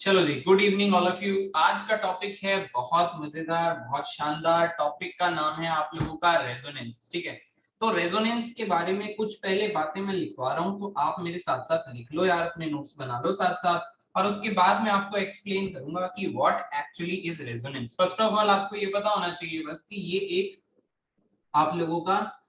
चलो जी, good evening all of you. आज का टॉपिक है बहुत मजेदार, बहुत शानदार। टॉपिक का नाम है आप लोगों का रेजोनेंस। ठीक है, तो रेजोनेंस के बारे में कुछ पहले बातें मैं लिखवा रहा हूँ, तो आप मेरे साथ साथ लिख लो यार, अपने नोट्स बना लो साथ साथ, और उसके बाद मैं आपको एक्सप्लेन करूंगा कि what actually is resonance. First of all आपको ये पता होना चाहिए बस कि ये एक आप लोगों का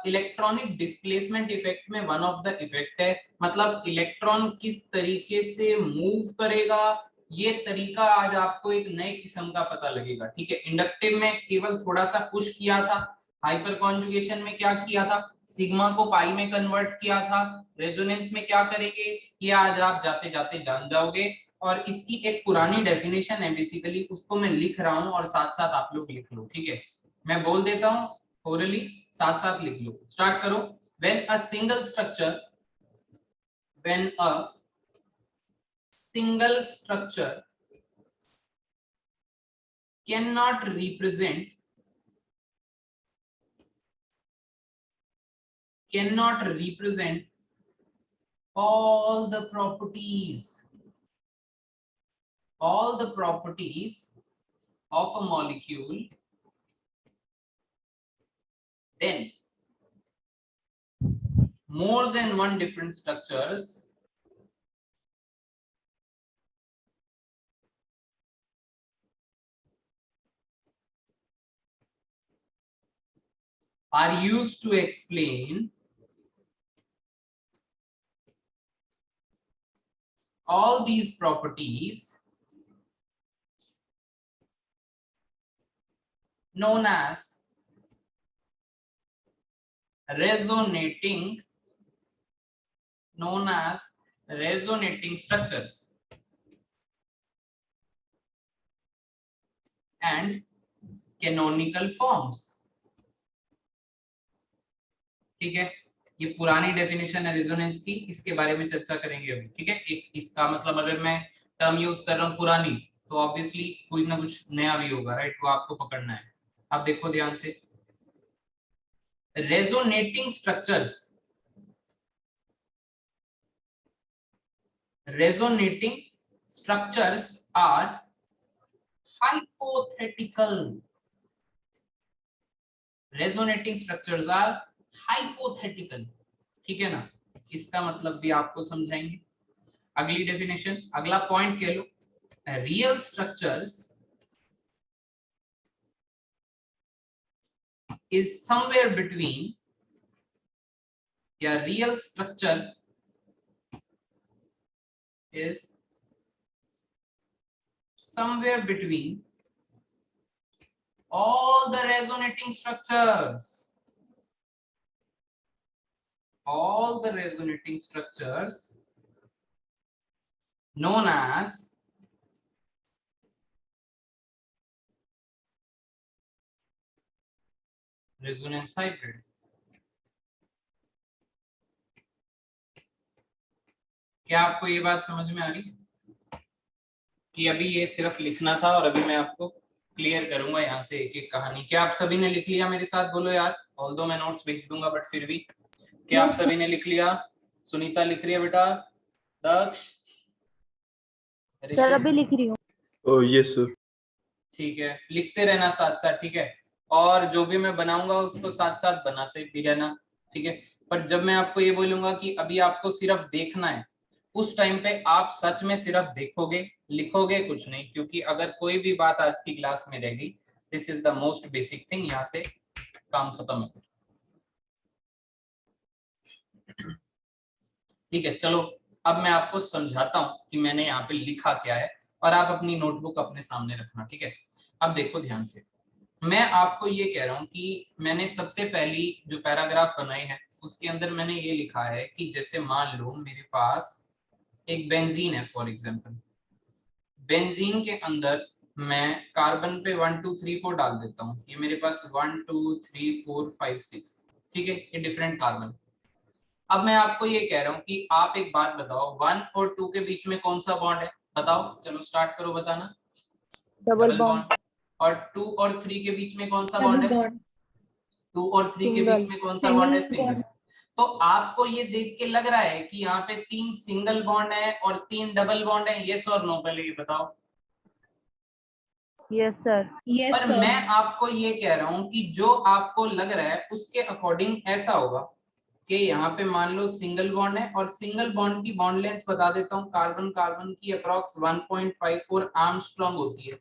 इलेक्ट्रॉनिक डिस्प्लेसमेंट इफेक्ट में वन ऑफ द इफेक्ट है। मतलब इलेक्ट्रॉन किस तरीके से मूव करेगा, ये तरीका आज आपको एक नए किस्म का पता लगेगा। ठीक है, इंडक्टिव में केवल थोड़ा सा पुश किया था, हाइपर कॉन्जुगेशन में क्या किया था, सिग्मा को पाई में कन्वर्ट किया था। रेजोनेंस में क्या करेंगे ये आज आप जाते जाते जान जाओगे। और इसकी एक पुरानी डेफिनेशन है बेसिकली, उसको मैं लिख रहा हूँ और साथ साथ आप लोग लिख लो। ठीक है, मैं बोल देता हूँ orally, साथ साथ लिख लो। स्टार्ट करो। when a single structure cannot represent all the properties of a molecule, then more than one different structures are used to explain all these properties known as resonating structures and canonical forms। ठीक है, ये पुरानी definition है resonance की, इसके बारे में चर्चा करेंगे अभी। ठीक है, एक इसका मतलब अगर मैं टर्म यूज कर रहा हूँ पुरानी, तो ऑब्वियसली कोई ना कुछ नया भी होगा, राइट, वो आपको पकड़ना है। अब देखो ध्यान से, resonating structures are hypothetical। Resonating structures are hypothetical. ठीक है ना, इसका मतलब भी आपको समझाएंगे। अगली डेफिनेशन, अगला पॉइंट कह लो, real structures is somewhere between, या real structure is somewhere between all the resonating structures known as resonance hybrid। क्या आपको ये बात समझ में आ रही है कि अभी ये सिर्फ लिखना था और अभी मैं आपको क्लियर करूंगा यहाँ से एक एक कहानी। क्या आप सभी ने लिख लिया मेरे साथ? बोलो यार, ऑल्दो मैं नोट्स भेज दूंगा बट फिर भी, क्या आप सभी ने लिख लिया? सुनीता लिख रही है बेटा, दक्ष, सर अभी लिख रही हूँ। Oh yes sir. ठीक है, लिखते रहना साथ साथ। ठीक है, और जो भी मैं बनाऊंगा उसको साथ साथ बनाते भी रहना। ठीक है, पर जब मैं आपको ये बोलूंगा कि अभी आपको सिर्फ देखना है, उस टाइम पे आप सच में सिर्फ देखोगे, लिखोगे कुछ नहीं, क्योंकि अगर कोई भी बात आज की क्लास में रह गई, this is the most basic thing, यहाँ से काम खत्म है। ठीक है, चलो अब मैं आपको समझाता हूँ कि मैंने यहाँ पे लिखा क्या है, और आप अपनी नोटबुक अपने सामने रखना। ठीक है, अब देखो ध्यान से, मैं आपको ये कह रहा हूँ कि मैंने सबसे पहली जो पैराग्राफ बनाई है उसके अंदर मैंने ये लिखा है कि जैसे मान लो मेरे पास एक बेंजीन है, फॉर एग्जांपल, बेंजीन के अंदर मैं कार्बन पे 1 2 3 4 डाल देता हूँ। ये मेरे पास 1 2 3 4 5 6, ठीक है, ये डिफरेंट कार्बन। अब मैं आपको ये कह रहा हूँ कि आप एक बात बताओ, 1 और 2 के बीच में कौन सा बॉन्ड है? बताओ, चलो स्टार्ट करो बताना। Double bond. और 2 और 3 के बीच में कौन सा बॉन्ड है? 2 और 3 के बीच में कौन सा बॉन्ड है? सिंगल। तो आपको ये देख के लग रहा है कि यहाँ पे 3 सिंगल बॉन्ड है और 3 डबल बॉन्ड है, यस और नो? पहले ये बताओ। Yes sir. पर मैं आपको ये कह रहा हूं कि जो आपको लग रहा है उसके अकॉर्डिंग ऐसा होगा कि यहाँ पे मान लो सिंगल बॉन्ड है और सिंगल बॉन्ड की बॉन्ड लेंथ बता देता हूँ, कार्बन कार्बन की अप्रॉक्स 1.54 आर्मस्ट्रॉन्ग होती है।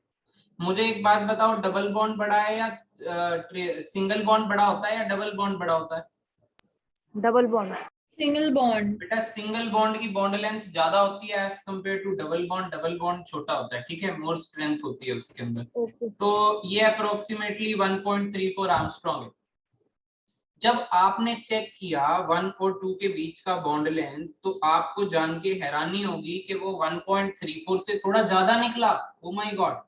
मुझे एक बात बताओ, डबल बॉन्ड बड़ा है या सिंगल बॉन्ड बड़ा होता है या डबल बॉन्ड बड़ा होता है? Double bond. Single bond. बेटा सिंगल बॉन्ड की बॉन्ड लेंथ ज्यादा होती है as compare to double bond. Double bond छोटा होता है, ठीक है, मोर स्ट्रेंथ होती है उसके अंदर। ओके। तो ये अप्रोक्सीमेटली 1.34 आर्मस्ट्रॉन्ग है। जब आपने चेक किया 1 और 2 के बीच का बॉन्ड लेंथ, तो आपको जान के हैरानी होगी कि वो 1.34 से थोड़ा ज्यादा निकला। Oh my God.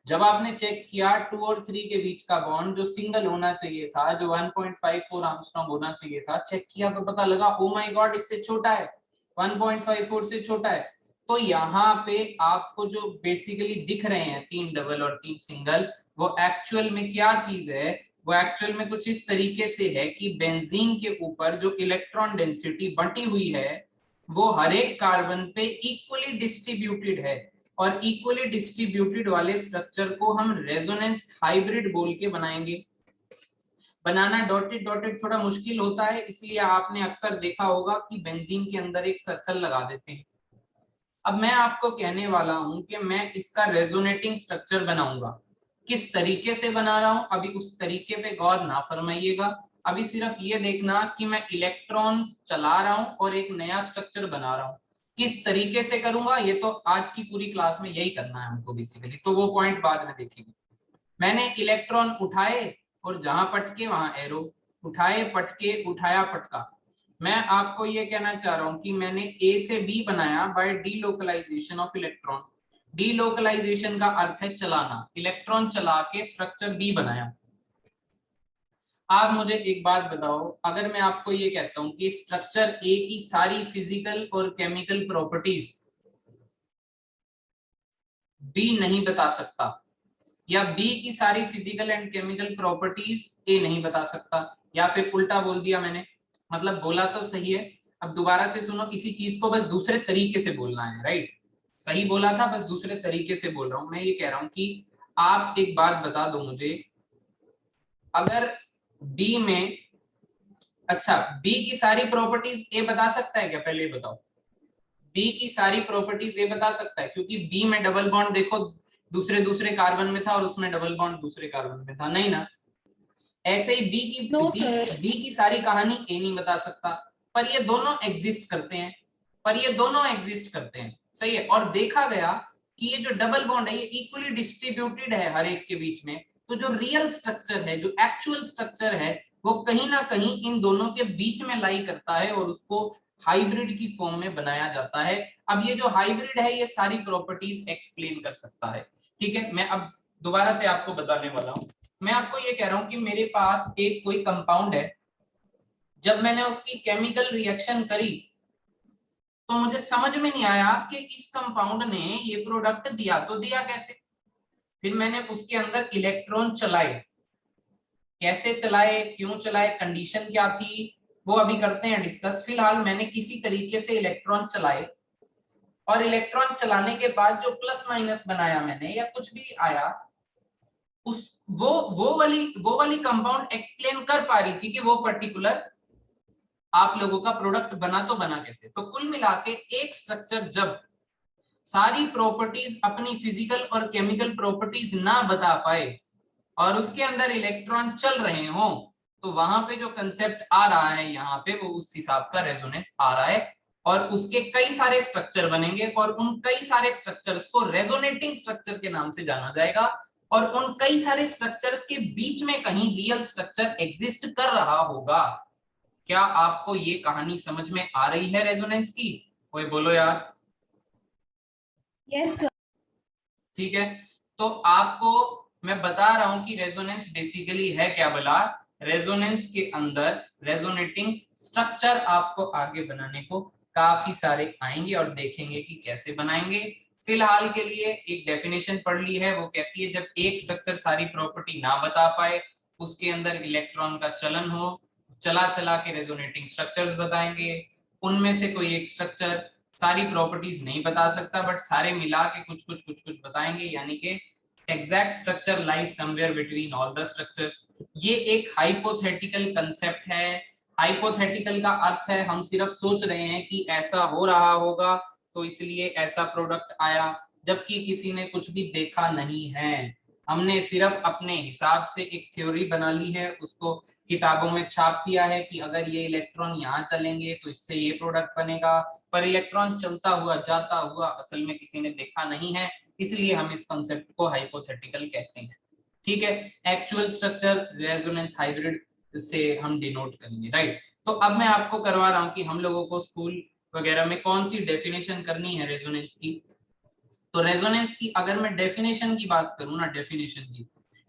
जब आपने चेक किया 2 और 3 के बीच का बॉन्ड जो सिंगल होना चाहिए था, जो 1.54 आर्मस्ट्रॉन्ग होना चाहिए था, चेक किया तो पता लगा ओ माय गॉड इससे छोटा है, 1.54 से छोटा है। तो यहाँ पे आपको जो बेसिकली दिख रहे हैं 3 डबल और 3 सिंगल, वो एक्चुअल में क्या चीज है? वो एक्चुअल में कुछ इस तरीके से है कि बेंजीन के ऊपर जो इलेक्ट्रॉन डेंसिटी बंटी हुई है वो हर एक कार्बन पे इक्वली डिस्ट्रीब्यूटेड है, और इक्वली डिस्ट्रीब्यूटेड वाले स्ट्रक्चर को हम रेजोनेंस हाइब्रिड बोल के बनाएंगे। बनाना डॉटेड डॉटेड थोड़ा मुश्किल होता है, इसलिए आपने अक्सर देखा होगा कि बेंजीन के अंदर एक सर्कल लगा देते हैं। अब मैं आपको कहने वाला हूं कि मैं इसका रेजोनेटिंग स्ट्रक्चर बनाऊंगा। किस तरीके से बना रहा हूं अभी उस तरीके पे गौर ना फरमाइएगा। अभी सिर्फ ये देखना कि मैं इलेक्ट्रॉन्स चला रहा हूं और एक नया स्ट्रक्चर बना रहा हूं। किस तरीके से करूंगा ये तो आज की पूरी क्लास में यही करना है हमको बेसिकली, तो वो पॉइंट बाद में देखेंगे। मैंने इलेक्ट्रॉन उठाए और जहां पटके वहां एरो, उठाए पटके उठाया पटका। मैं आपको ये कहना चाह रहा हूं कि मैंने ए से बी बनाया by delocalisation of electron. Delocalisation का अर्थ है चलाना, इलेक्ट्रॉन चला के स्ट्रक्चर बी बनाया। आप मुझे एक बात बताओ, अगर मैं आपको ये कहता हूं कि स्ट्रक्चर ए की सारी फिजिकल और केमिकल प्रॉपर्टीज बी नहीं बता सकता, या बी की सारी फिजिकल एंड केमिकल प्रॉपर्टीज ए नहीं बता सकता, या फिर उल्टा बोल दिया मैंने, मतलब बोला तो सही है, अब दोबारा से सुनो, किसी चीज को बस दूसरे तरीके से बोलना है, राइट? सही बोला था, बस दूसरे तरीके से बोल रहा हूं। मैं ये कह रहा हूं कि आप एक बात बता दो मुझे, अगर बी में, अच्छा बी की सारी प्रॉपर्टीज ए बता सकता है क्या? पहले ये बताओ, बी की सारी प्रॉपर्टीज ए बता सकता है? क्योंकि बी में डबल बॉन्ड देखो दूसरे दूसरे कार्बन में था और उसमें डबल बॉन्ड दूसरे कार्बन में था, नहीं ना? ऐसे ही बी की सारी कहानी ए नहीं बता सकता, पर ये दोनों एग्जिस्ट करते हैं, सही है। और देखा गया कि ये जो डबल बॉन्ड है ये इक्वली डिस्ट्रीब्यूटेड है हर एक के बीच में, तो जो रियल स्ट्रक्चर है, जो एक्चुअल स्ट्रक्चर है, वो कहीं ना कहीं इन दोनों के बीच में लाई करता है और उसको हाइब्रिड की फॉर्म में बनाया जाता है। अब ये जो हाइब्रिड है ये सारी प्रॉपर्टीज एक्सप्लेन कर सकता है, ठीक है। मैं अब दोबारा से आपको बताने वाला हूं। मैं आपको ये कह रहा हूं कि मेरे पास एक कोई कंपाउंड है, जब मैंने उसकी केमिकल रिएक्शन करी तो मुझे समझ में नहीं आया कि इस कंपाउंड ने ये प्रोडक्ट दिया, तो दिया कैसे? फिर मैंने उसके अंदर इलेक्ट्रॉन चलाए, कैसे चलाए, क्यों चलाए, कंडीशन क्या थी, वो अभी करते हैं डिस्कस। फिलहाल मैंने किसी तरीके से इलेक्ट्रॉन चलाए, और इलेक्ट्रॉन चलाने के बाद जो प्लस माइनस बनाया मैंने या कुछ भी आया, उस वो वाली कंपाउंड एक्सप्लेन कर पा रही थी कि वो पर्टिकुलर आप लोगों का प्रोडक्ट बना तो बना कैसे। तो कुल मिला के एक स्ट्रक्चर जब सारी प्रॉपर्टीज अपनी फिजिकल और केमिकल प्रॉपर्टीज ना बता पाए और उसके अंदर इलेक्ट्रॉन चल रहे हो, तो वहां पे जो कंसेप्ट आ रहा है यहाँ पे वो उस हिसाब का रेजोनेंस आ रहा है, और उसके कई सारे स्ट्रक्चर बनेंगे और उन कई सारे स्ट्रक्चर्स को रेजोनेटिंग स्ट्रक्चर के नाम से जाना जाएगा, और उन कई सारे स्ट्रक्चर्स के बीच में कहीं रियल स्ट्रक्चर एग्जिस्ट कर रहा होगा। क्या आपको ये कहानी समझ में आ रही है रेजोनेंस की? कोई बोलो यार। Yes sir. ठीक है, तो आपको मैं बता रहा हूं कि रेजोनेंस बेसिकली है क्या बोला। रेजोनेंस के अंदर रेजोनेटिंग स्ट्रक्चर आपको आगे बनाने को काफी सारे आएंगे और देखेंगे कि कैसे बनाएंगे। फिलहाल के लिए एक डेफिनेशन पढ़ ली है, वो कहती है जब एक स्ट्रक्चर सारी प्रॉपर्टी ना बता पाए, उसके अंदर इलेक्ट्रॉन का चलन हो, चला चला के रेजोनेटिंग स्ट्रक्चर्स बताएंगे। उनमें से कोई एक स्ट्रक्चर सारी प्रॉपर्टीज नहीं बता सकता, बट सारे मिला के कुछ बताएंगे, यानी कि exact structure lies somewhere between all the structures. ये एक हाइपोथेटिकल कंसेप्ट है। हाइपोथेटिकल का अर्थ है हम सिर्फ सोच रहे हैं कि ऐसा हो रहा होगा तो इसलिए ऐसा प्रोडक्ट आया, जबकि किसी ने कुछ भी देखा नहीं है। हमने सिर्फ अपने हिसाब से एक थ्योरी बना ली है, उसको किताबों में छाप दिया है कि अगर ये इलेक्ट्रॉन यहाँ चलेंगे तो इससे ये प्रोडक्ट बनेगा, पर इलेक्ट्रॉन चलता हुआ जाता हुआ असल में किसी ने देखा नहीं है, इसलिए हम इस कॉन्सेप्ट को हाइपोथेटिकल कहते हैं। ठीक है, एक्चुअल स्ट्रक्चर रेजोनेंस हाइब्रिड से हम डिनोट करेंगे, राइट। तो अब मैं आपको करवा रहा हूँ कि हम लोगों को स्कूल वगैरह में कौन सी डेफिनेशन करनी है रेजोनेंस की। तो रेजोनेंस की अगर मैं डेफिनेशन की बात करूं ना, डेफिनेशन की,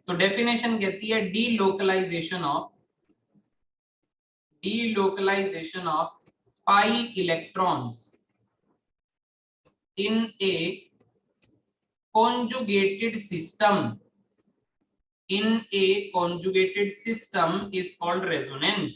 तो डेफिनेशन कहती है delocalisation of pi electrons in a conjugated system is called resonance।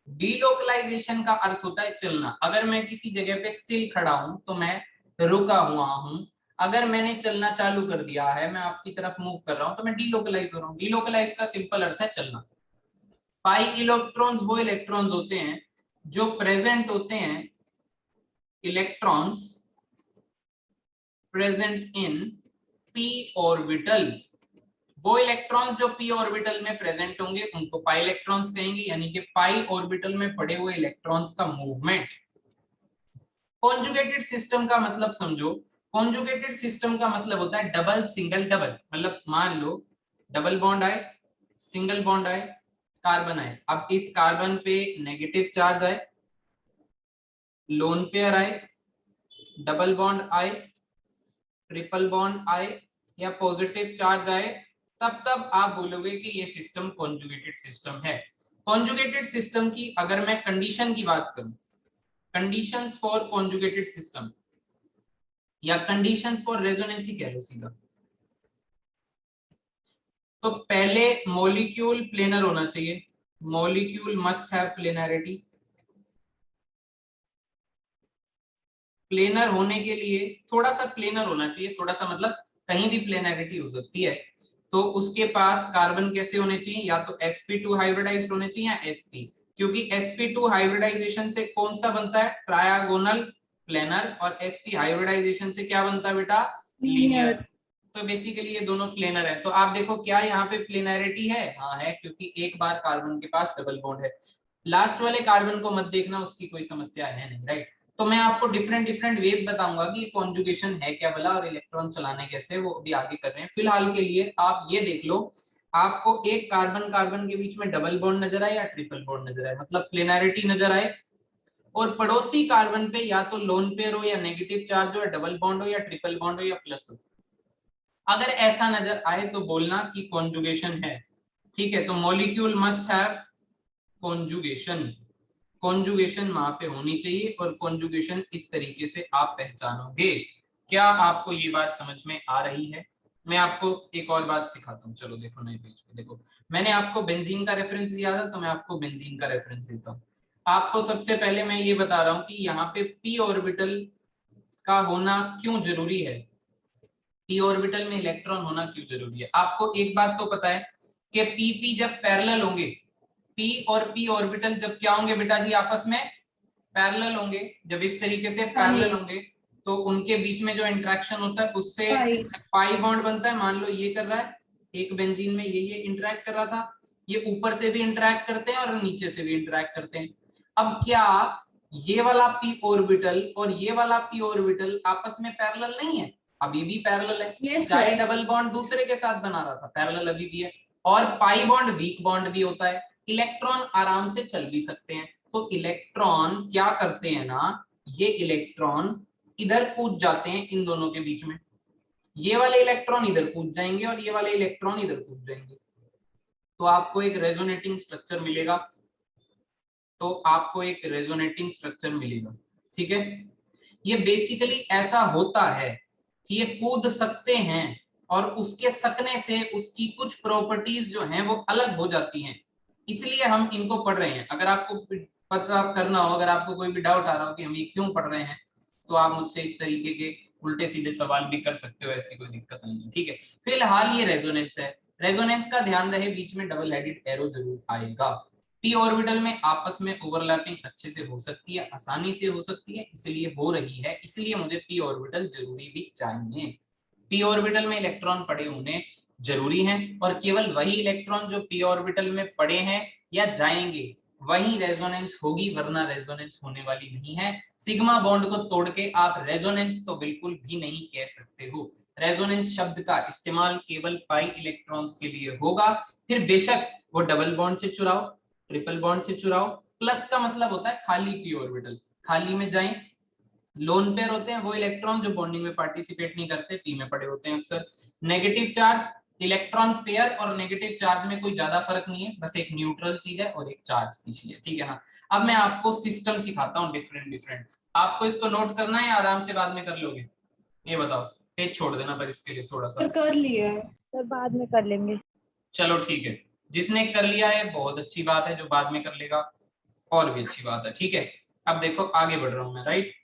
Delocalisation का अर्थ होता है चलना। अगर मैं किसी जगह पे स्टिल खड़ा हूं तो मैं रुका हुआ हूं, अगर मैंने चलना चालू कर दिया है, मैं आपकी तरफ मूव कर रहा हूं, तो मैं डीलोकलाइज हो रहा हूं। डीलोकलाइज का सिंपल अर्थ है चलना। पाई इलेक्ट्रॉन्स वो इलेक्ट्रॉन्स होते हैं जो प्रेजेंट होते हैं, electrons present in P orbital. वो इलेक्ट्रॉन्स जो पी ऑर्बिटल में प्रेजेंट होंगे उनको पाई इलेक्ट्रॉन्स कहेंगे, यानी कि पाई ऑर्बिटल में पड़े हुए इलेक्ट्रॉन्स का मूवमेंट। कॉन्जुगेटेड सिस्टम का मतलब समझो। कॉन्जुगेटेड सिस्टम का मतलब होता है डबल सिंगल डबल। मतलब मान लो डबल बॉन्ड आए, सिंगल बॉन्ड आए, कार्बन आए, अब इस कार्बन पे नेगेटिव चार्ज आए, लोन पेयर आए, डबल बॉन्ड आए, ट्रिपल बॉन्ड आए या पॉजिटिव चार्ज आए, तब आप बोलोगे कि ये सिस्टम कॉन्जुगेटेड सिस्टम है। कॉन्जुगेटेड सिस्टम की अगर मैं कंडीशन की बात करूं, कंडीशंस फॉर कॉन्जुगेटेड सिस्टम या कंडीशंस फॉर रेजोनेंस ही कह लो सीधा, तो पहले मॉलिक्यूल प्लेनर होना चाहिए। Molecule must have planarity. Planar होने के लिए थोड़ा सा प्लेनर होना चाहिए, थोड़ा सा मतलब कहीं भी प्लेनरिटी हो सकती है। तो उसके पास कार्बन कैसे होने चाहिए, या तो sp2 हाइब्रिडाइज्ड होने चाहिए या sp, क्योंकि sp2 हाइब्रिडाइजेशन से कौन सा बनता है, ट्रायगोनल प्लेनर, और sp हाइब्रिडाइजेशन से क्या बनता है बेटा, लीनियर। तो बेसिकली ये दोनों प्लेनर है। तो आप देखो क्या यहाँ पे प्लेनरिटी है, हाँ है, क्योंकि एक बार कार्बन के पास डबल बॉन्ड है। लास्ट वाले कार्बन को मत देखना, उसकी कोई समस्या है नहीं, राइट। तो मैं आपको डिफरेंट डिफरेंट वेज बताऊंगा कि ये कॉन्जुगेशन है क्या भला, और इलेक्ट्रॉन चलाने कैसे, वो अभी आगे कर रहे हैं। फिलहाल के लिए आप ये देख लो, आपको एक कार्बन कार्बन के बीच में डबल बॉन्ड नजर आए या ट्रिपल बॉन्ड नजर आए, मतलब प्लेनरिटी नजर आए, और पड़ोसी कार्बन पे या तो लोन पेयर हो या नेगेटिव चार्ज हो या डबल बॉन्ड हो या ट्रिपल बॉन्ड हो या प्लस हो। अगर ऐसा नजर आए तो बोलना कि कॉन्जुगेशन है। ठीक है, तो molecule must have conjugation. Conjugation वहां पे होनी चाहिए, और कॉन्जुगेशन इस तरीके से आप पहचानोगे। क्या आपको ये बात समझ में आ रही है? मैं आपको एक और बात सिखाता हूँ, चलो देखो नए पेज पे देखो। मैंने आपको बेंजीन का रेफरेंस दिया था, तो मैं आपको बेंजीन का रेफरेंस देता हूँ। आपको सबसे पहले मैं ये बता रहा हूँ कि यहाँ पे पी ऑर्बिटल का होना क्यों जरूरी है, पी ऑर्बिटल में इलेक्ट्रॉन होना क्यों जरूरी है। आपको एक बात तो पता है कि पी जब पैरेलल होंगे, पी और पी ऑर्बिटल जब क्या होंगे बेटा जी, आपस में पैरेलल होंगे। जब इस तरीके से पैरेलल होंगे तो उनके बीच में जो इंटरेक्शन होता है उससे पाई बॉन्ड बनता है। मान लो ये कर रहा है, एक बेंजीन में ये इंटरेक्ट कर रहा था, ये ऊपर से भी इंटरेक्ट करते हैं और नीचे से भी इंटरेक्ट करते हैं। अब क्या ये वाला पी ऑर्बिटल और ये वाला पी ऑर्बिटल आपस में पैरेलल नहीं है? अभी भी पैरेलल है। चाहे डबल बॉन्ड दूसरे के साथ बना रहा था, पैरेलल अभी भी है। और पाई बॉन्ड वीक बॉन्ड भी होता है, इलेक्ट्रॉन आराम से चल भी सकते हैं। तो इलेक्ट्रॉन क्या करते हैं ना, ये इलेक्ट्रॉन इधर कूद जाते हैं इन दोनों के बीच में, ये वाले इलेक्ट्रॉन इधर कूद जाएंगे और ये वाले इलेक्ट्रॉन इधर कूद जाएंगे, तो आपको एक रेजोनेटिंग स्ट्रक्चर मिलेगा। तो आपको एक रेजोनेटिंग स्ट्रक्चर मिलेगा, ठीक है। ये बेसिकली ऐसा होता है कि ये कूद सकते हैं, और उसके सकने से उसकी कुछ प्रॉपर्टीज जो हैं वो अलग हो जाती हैं। इसलिए हम इनको पढ़ रहे हैं। अगर आपको पता करना हो, अगर आपको कोई भी डाउट आ रहा हो कि हम ये क्यों पढ़ रहे हैं, तो आप मुझसे इस तरीके के उल्टे सीधे सवाल भी कर सकते हो, ऐसी कोई दिक्कत नहीं है, ठीक है। फिलहाल ये रेजोनेंस है। रेजोनेंस का ध्यान रहे, बीच में डबल हेडेड एरो जरूर आएगा। पी ऑर्बिटल में आपस में ओवरलैपिंग अच्छे से हो सकती है, आसानी से हो सकती है, इसलिए हो रही है, इसलिए मुझे पी ऑर्बिटल जरूरी भी चाहिए। पी ऑर्बिटल में इलेक्ट्रॉन पड़े होने जरूरी हैं, और केवल वही इलेक्ट्रॉन जो पी ऑर्बिटल में पड़े हैं या जाएंगे वही रेजोनेंस होगी, वरना रेजोनेंस होने वाली नहीं है। सिग्मा बॉन्ड को तोड़ के आप रेजोनेंस तो बिल्कुल भी नहीं कह सकते हो। रेजोनेंस शब्द का इस्तेमाल केवल पाई इलेक्ट्रॉन्स के लिए होगा, फिर बेशक वो डबल बॉन्ड से चुराओ, ट्रिपल बॉन्ड से चुराओ। प्लस का मतलब होता है खाली पी ऑर्बिटल, खाली में जाएं। लोन पेयर होते हैं वो इलेक्ट्रॉन जो बॉन्डिंग में पार्टिसिपेट नहीं करते, पी में पड़े होते हैं अक्सर। नेगेटिव चार्ज, इलेक्ट्रॉन पेयर और नेगेटिव चार्ज में कोई ज्यादा फर्क नहीं है, बस एक न्यूट्रल चीज है और एक चार्ज की चीज है, ठीक है ना। अब मैं आपको सिस्टम सिखाता हूँ डिफरेंट डिफरेंट। आपको इसको नोट करना है या आराम से बाद में कर लोगे, ये बताओ। पेज छोड़ देना पर इसके लिए थोड़ा सा। कर लिया है। सर बाद में कर लेंगे। चलो ठीक है, जिसने कर लिया है बहुत अच्छी बात है, जो बाद में कर लेगा और भी अच्छी बात है, ठीक है। अब देखो आगे बढ़ रहा हूँ मैं, राइट।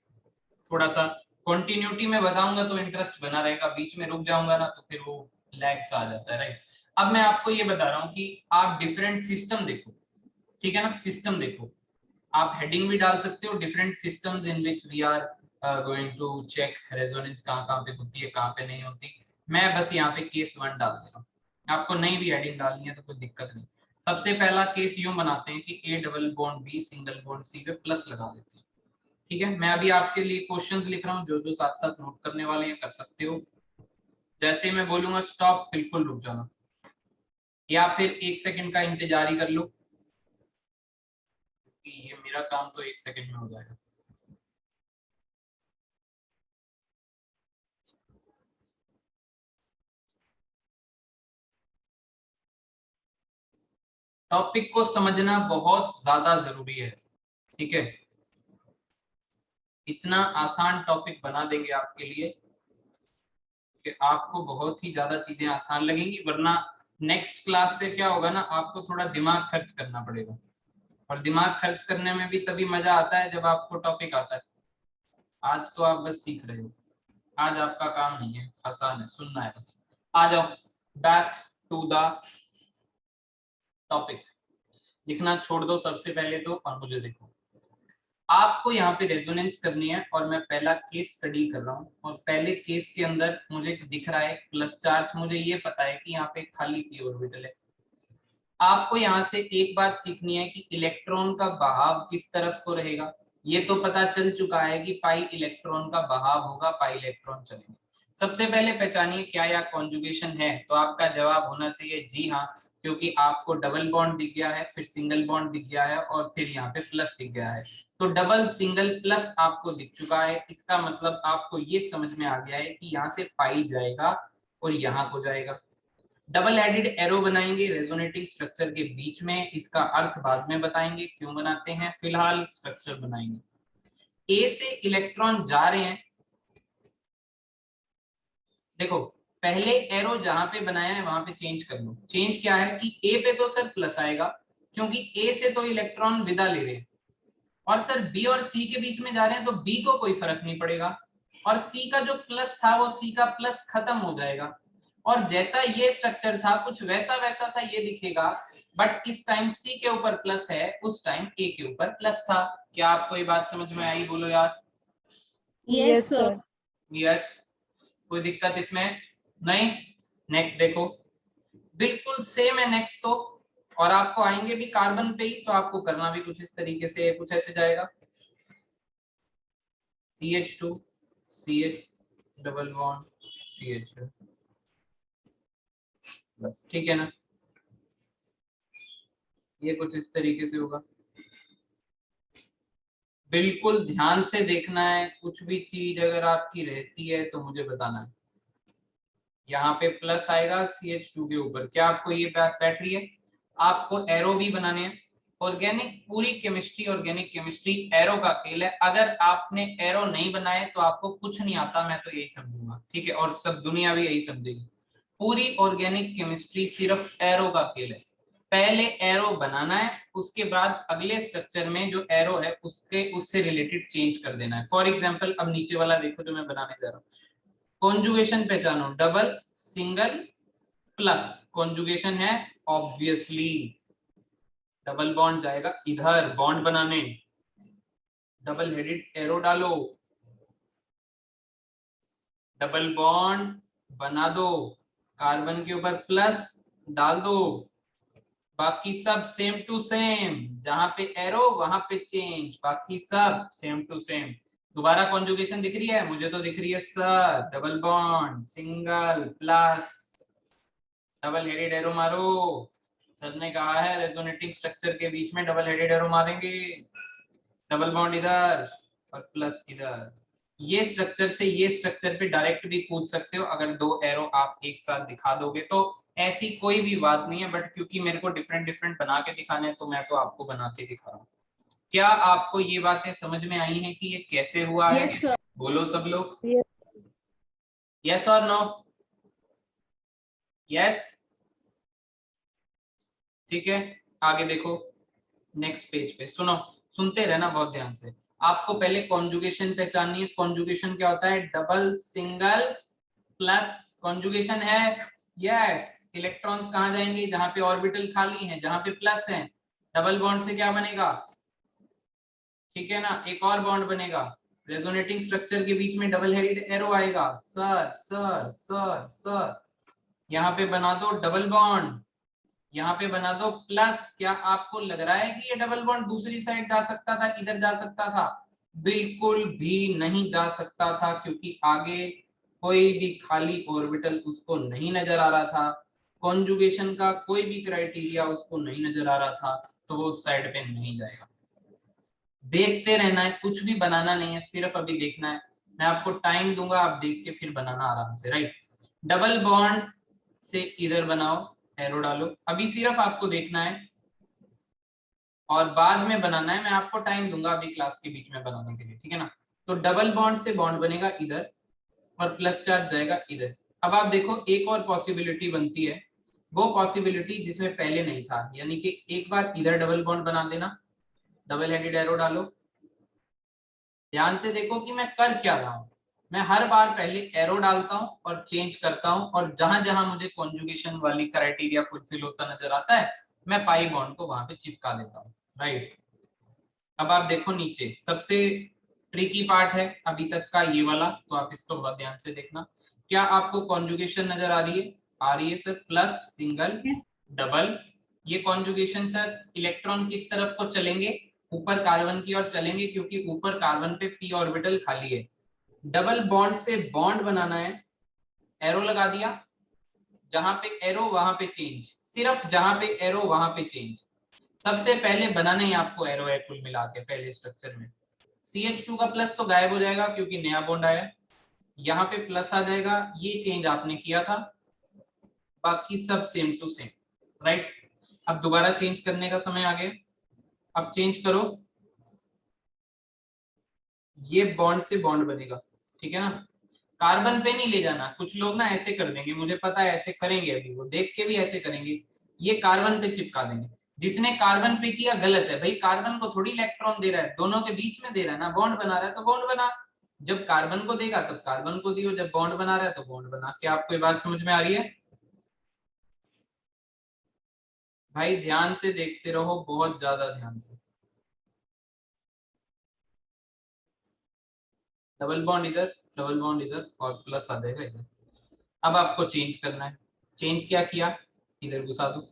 थोड़ा सा कंटिन्यूटी में बताऊंगा तो इंटरेस्ट बना रहेगा, बीच में रुक जाऊंगा ना तो फिर वो लैग्स आ जाता है, राइट। अब मैं आपको ये बता रहा हूँ कि आप डिफरेंट सिस्टम देखो, ठीक है ना। सिस्टम देखो, आप हेडिंग भी डाल सकते हो, different systems in which we are going to check resonance कहाँ कहाँ पे होती है, कहाँ पे नहीं होती। मैं बस यहाँ पे केस 1 डाल दे रहा हूँ, आपको नई भी हेडिंग डालनी है तो कोई दिक्कत नहीं। सबसे पहला केस यूं बनाते हैं कि A double bond B single bond C पे प्लस लगा देते हैं, ठीक है। मैं अभी आपके लिए क्वेश्चंस लिख रहा हूँ, जो जो साथ साथ नोट करने वाले हैं कर सकते हो। जैसे मैं बोलूंगा स्टॉप, बिल्कुल रुक जाना, या फिर 1 सेकंड का इंतजार ही कर लो, कि ये मेरा काम तो 1 सेकंड में हो जाएगा। टॉपिक को समझना बहुत ज्यादा जरूरी है, ठीक है। इतना आसान टॉपिक बना देंगे आपके लिए कि आपको बहुत ही ज्यादा चीजें आसान लगेंगी, वरना नेक्स्ट क्लास से क्या होगा ना, आपको थोड़ा दिमाग खर्च करना पड़ेगा, और दिमाग खर्च करने में भी तभी मजा आता है जब आपको टॉपिक आता है। आज तो आप बस सीख रहे हो, आज आपका काम नहीं है, आसान है, सुनना है बस। आ जाओ बैक टू द टॉपिक, लिखना छोड़ दो सबसे पहले तो, और मुझे देखो। आपको यहाँ पे रेजोनेंस करनी है, और मैं पहला केस स्टडी कर रहा हूँ, और पहले केस के अंदर मुझे दिख रहा है प्लस चार्ज, मुझे ये पता है कि यहाँ पे खाली पी ऑर्बिटल है। आपको यहाँ से एक बात सीखनी है कि इलेक्ट्रॉन का बहाव किस तरफ को रहेगा। ये तो पता चल चुका है कि पाई इलेक्ट्रॉन का बहाव होगा, पाई इलेक्ट्रॉन चलेंगे। सबसे पहले पहचानिए क्या यह कॉन्जुगेशन है, तो आपका जवाब होना चाहिए जी हाँ, क्योंकि आपको डबल बॉन्ड दिख गया है, फिर सिंगल बॉन्ड दिख गया है, और फिर यहाँ पे प्लस दिख गया है। तो डबल सिंगल प्लस आपको दिख चुका है, इसका मतलब आपको ये समझ में आ गया है कि यहाँ से पाई जाएगा और यहाँ को जाएगा। डबल हेडेड एरो बनाएंगे रेजोनेटिंग स्ट्रक्चर के बीच में, इसका अर्थ बाद में बताएंगे क्यों बनाते हैं, फिलहाल स्ट्रक्चर बनाएंगे। ए से इलेक्ट्रॉन जा रहे हैं, देखो पहले एरो जहां पे बनाया है वहां पे चेंज कर लो। चेंज क्या है कि ए पे तो सर प्लस आएगा, क्योंकि ए से तो इलेक्ट्रॉन विदा ले रहे हैं, और सर बी और सी के बीच में जा रहे हैं तो बी को कोई फर्क नहीं पड़ेगा, और सी का जो प्लस था वो सी का प्लस खत्म हो जाएगा, और जैसा ये स्ट्रक्चर था कुछ वैसा वैसा सा ये दिखेगा, बट इस टाइम सी के ऊपर प्लस है, उस टाइम ए के ऊपर प्लस था। क्या आपको ये बात समझ में आई, बोलो यार। Yes sir. यस, कोई दिक्कत इसमें नहीं। नेक्स्ट देखो, बिल्कुल सेम है नेक्स्ट तो, और आपको आएंगे भी कार्बन पे ही, तो आपको करना भी कुछ इस तरीके से, कुछ ऐसे जाएगा CH2 CH double bond CH2, बस ठीक है ना। ये कुछ इस तरीके से होगा, बिल्कुल ध्यान से देखना है, कुछ भी चीज अगर आपकी रहती है तो मुझे बताना है। यहाँ पे प्लस आएगा CH2 के ऊपर, क्या आपको ये बात बैठ रही है। आपको एरो भी बनाने हैं, ऑर्गेनिक पूरी केमिस्ट्री, ऑर्गेनिक केमिस्ट्री एरो का खेल है। अगर आपने एरो नहीं बनाए तो आपको कुछ नहीं आता, मैं तो यही समझूंगा, ठीक है, और सब दुनिया भी यही समझेगी। पूरी ऑर्गेनिक केमिस्ट्री सिर्फ एरो का खेल है। पहले एरो बनाना है, उसके बाद अगले स्ट्रक्चर में जो एरो है उससे रिलेटेड चेंज कर देना है। फॉर एग्जांपल अब नीचे वाला देखो जो मैं बनाने जा रहा हूँ, कॉन्जुगेशन पहचानो, डबल, सिंगल, प्लस। कॉन्जुगेशन है ऑब्वियसली डबल बॉन्ड जाएगा इधर बॉन्ड बनाने, डबल हेडेड एरो डालो, डबल बॉन्ड बना दो, कार्बन के ऊपर प्लस डाल दो, बाकी सब सेम टू सेम, जहां पे एरो वहां पे चेंज, बाकी सब सेम टू सेम। दोबारा कॉन्जुगेशन दिख रही है? मुझे तो दिख रही है sir. Double bond, single, plus, double headed arrow मारो। सर ने कहा है रेजोनेटिंग स्ट्रक्चर के बीच में डबल हेडेड एरो मारेंगे, डबल बॉन्ड इधर और प्लस इधर। ये स्ट्रक्चर से ये स्ट्रक्चर पे डायरेक्ट भी कूद सकते हो अगर दो एरो आप एक साथ दिखा दोगे तो, ऐसी कोई भी बात नहीं है, बट क्योंकि मेरे को डिफरेंट डिफरेंट बना के दिखाने हैं तो मैं तो आपको बना के दिखा रहा हूँ। क्या आपको ये बातें समझ में आई हैं कि ये कैसे हुआ है? Yes, sir. बोलो सब लोग Yes. यस और नो। यस, ठीक है। आगे देखो नेक्स्ट पेज पे, सुनो, सुनते रहना बहुत ध्यान से। आपको पहले कॉन्जुगेशन पहचाननी है। कॉन्जुगेशन क्या होता है? Double, single, plus. कॉन्जुगेशन है यस, इलेक्ट्रॉन्स कहाँ जाएंगे? जहां पे ऑर्बिटल खाली है, जहां पे प्लस है। डबल बॉन्ड से क्या बनेगा? ठीक है ना, एक और बॉन्ड बनेगा। रेजोनेटिंग स्ट्रक्चर के बीच में डबल हेडेड एरो आएगा, सर सर सर सर। यहाँ पे बना दो डबल बॉन्ड, यहाँ पे बना दो प्लस। क्या आपको लग रहा है कि ये डबल बॉन्ड दूसरी साइड जा सकता था, इधर जा सकता था? बिल्कुल भी नहीं जा सकता था, क्योंकि आगे कोई भी खाली ऑर्बिटल उसको नहीं नजर आ रहा था, कॉन्जुगेशन का कोई भी क्राइटेरिया उसको नहीं नजर आ रहा था, तो वो उस साइड पे नहीं जाएगा। देखते रहना है, कुछ भी बनाना नहीं है, सिर्फ अभी देखना है। मैं आपको टाइम दूंगा, आप देख के फिर बनाना आराम से, राइट। डबल बॉन्ड से इधर बनाओ, एरो डालो। अभी सिर्फ आपको देखना है और बाद में बनाना है, मैं आपको टाइम दूंगा अभी क्लास के बीच में बनाने के लिए, ठीक है ना। तो डबल बॉन्ड से बॉन्ड बनेगा इधर और प्लस चार्ज जाएगा इधर। अब आप देखो एक और पॉसिबिलिटी बनती है, वो पॉसिबिलिटी जिसमें पहले नहीं था, यानी कि एक बार इधर डबल बॉन्ड बना देना, डबल हेडेड एरो डालो। ध्यान से देखो कि मैं कर क्या रहा हूं। मैं हर बार पहले एरो डालता हूं और चेंज करता हूं, और जहां जहां मुझे कॉन्जुगेशन वाली क्राइटेरिया फुलफिल होता नजर आता है मैं पाई बॉन्ड को वहां पे चिपका देता हूं, राइट। अब आप देखो नीचे सबसे ट्रिकी पार्ट है अभी तक का ये वाला, तो आप इसको बहुत ध्यान से देखना। क्या आपको कॉन्जुगेशन नजर आ रही है? आ रही है sir. Plus, single, Yes. Double. ये कॉन्जुगेशन सर, इलेक्ट्रॉन किस तरफ को चलेंगे? ऊपर कार्बन की ओर चलेंगे, क्योंकि ऊपर कार्बन पे पी ऑर्बिटल खाली है। डबल बॉन्ड से बॉन्ड बनाना है, एरो लगा दिया, जहां पे एरो वहां पे चेंज, सिर्फ जहां पे एरो वहां पे चेंज। सबसे पहले बनाना ही आपको एरो है कुल मिला के पहले स्ट्रक्चर में। CH2 का प्लस तो गायब हो जाएगा क्योंकि नया बॉन्ड आया, यहाँ पे प्लस आ जाएगा, ये चेंज आपने किया था, बाकी सब सेम टू सेम, राइट। अब दोबारा चेंज करने का समय आ गया, अब चेंज करो, ये बॉन्ड से बॉन्ड बनेगा, ठीक है ना। कार्बन पे नहीं ले जाना, कुछ लोग ना ऐसे कर देंगे, मुझे पता है ऐसे करेंगे, अभी वो देख के भी ऐसे करेंगे, ये कार्बन पे चिपका देंगे। जिसने कार्बन पे किया गलत है भाई, कार्बन को थोड़ी इलेक्ट्रॉन दे रहा है, दोनों के बीच में दे रहा है ना, बॉन्ड बना रहा है तो बॉन्ड बना। जब कार्बन को देगा तब कार्बन को दियो, जब बॉन्ड बना रहा है तो बॉन्ड बना। क्या आपको ये बात समझ में आ रही है? भाई ध्यान से देखते रहो, बहुत ज्यादा ध्यान से। डबल बॉन्ड इधर, डबल बॉन्ड इधर और प्लस आ जाएगा इधर। अब आपको चेंज करना है, चेंज क्या किया? इधर घुसा दो,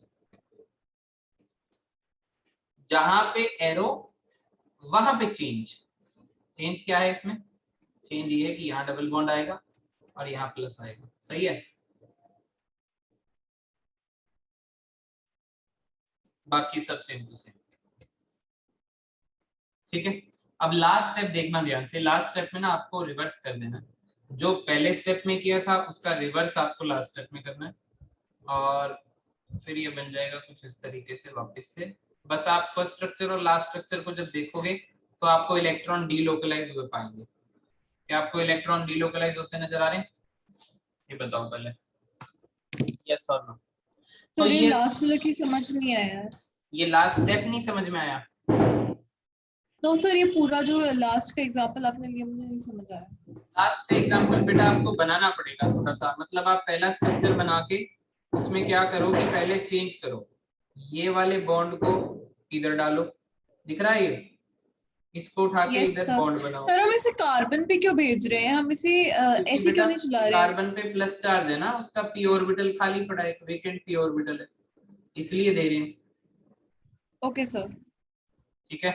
जहां पे एरो वहां पे चेंज। चेंज क्या है इसमें? चेंज ये है कि यहाँ डबल बॉन्ड आएगा और यहाँ प्लस आएगा, सही है। बाकी सब सेम टू सेम, ठीक है। अब लास्ट स्टेप देखना ध्यान से, लास्ट स्टेप में ना आपको रिवर्स कर देना है। जो पहले स्टेप में किया था उसका रिवर्स आपको लास्ट स्टेप में करना है, और फिर ये बन जाएगा कुछ इस तरीके से वापस से। बस आप फर्स्ट स्ट्रक्चर और लास्ट स्ट्रक्चर को जब देखोगे तो आपको इलेक्ट्रॉन डीलोकलाइज हुए पाएंगे। क्या आपको इलेक्ट्रॉन डीलोकलाइज होते नजर आ रहे हैं? ये बताओ पहले, यस और नो। तो सर ये ये लास्ट वाला की समझ नहीं आया। ये लास्ट स्टेप नहीं समझ में आया? नो सर, ये पूरा जो लास्ट का एग्जांपल आपने लिया मुझे नहीं समझ आया। लास्ट का एग्जांपल बेटा आपको बनाना पड़ेगा थोड़ा सा, मतलब आप पहला स्ट्रक्चर बना के उसमें क्या करो कि पहले चेंज करो, ये वाले बॉन्ड को इधर डालो, दिख रहा है ये, इसको उठा के यस इधर सर। बॉन्ड बनाओ। सर हम इसे कार्बन पे क्यों भेज रहे हैं? हम इसे क्योंकि ऐसे बेटा क्यों नहीं चला रहे हैं? कार्बन पे प्लस चार्ज है ना, उसका पी ऑर्बिटल खाली पड़ा है, वेकेंट पी ऑर्बिटल है, इसलिए दे रहे हैं। Okay sir. ठीक है,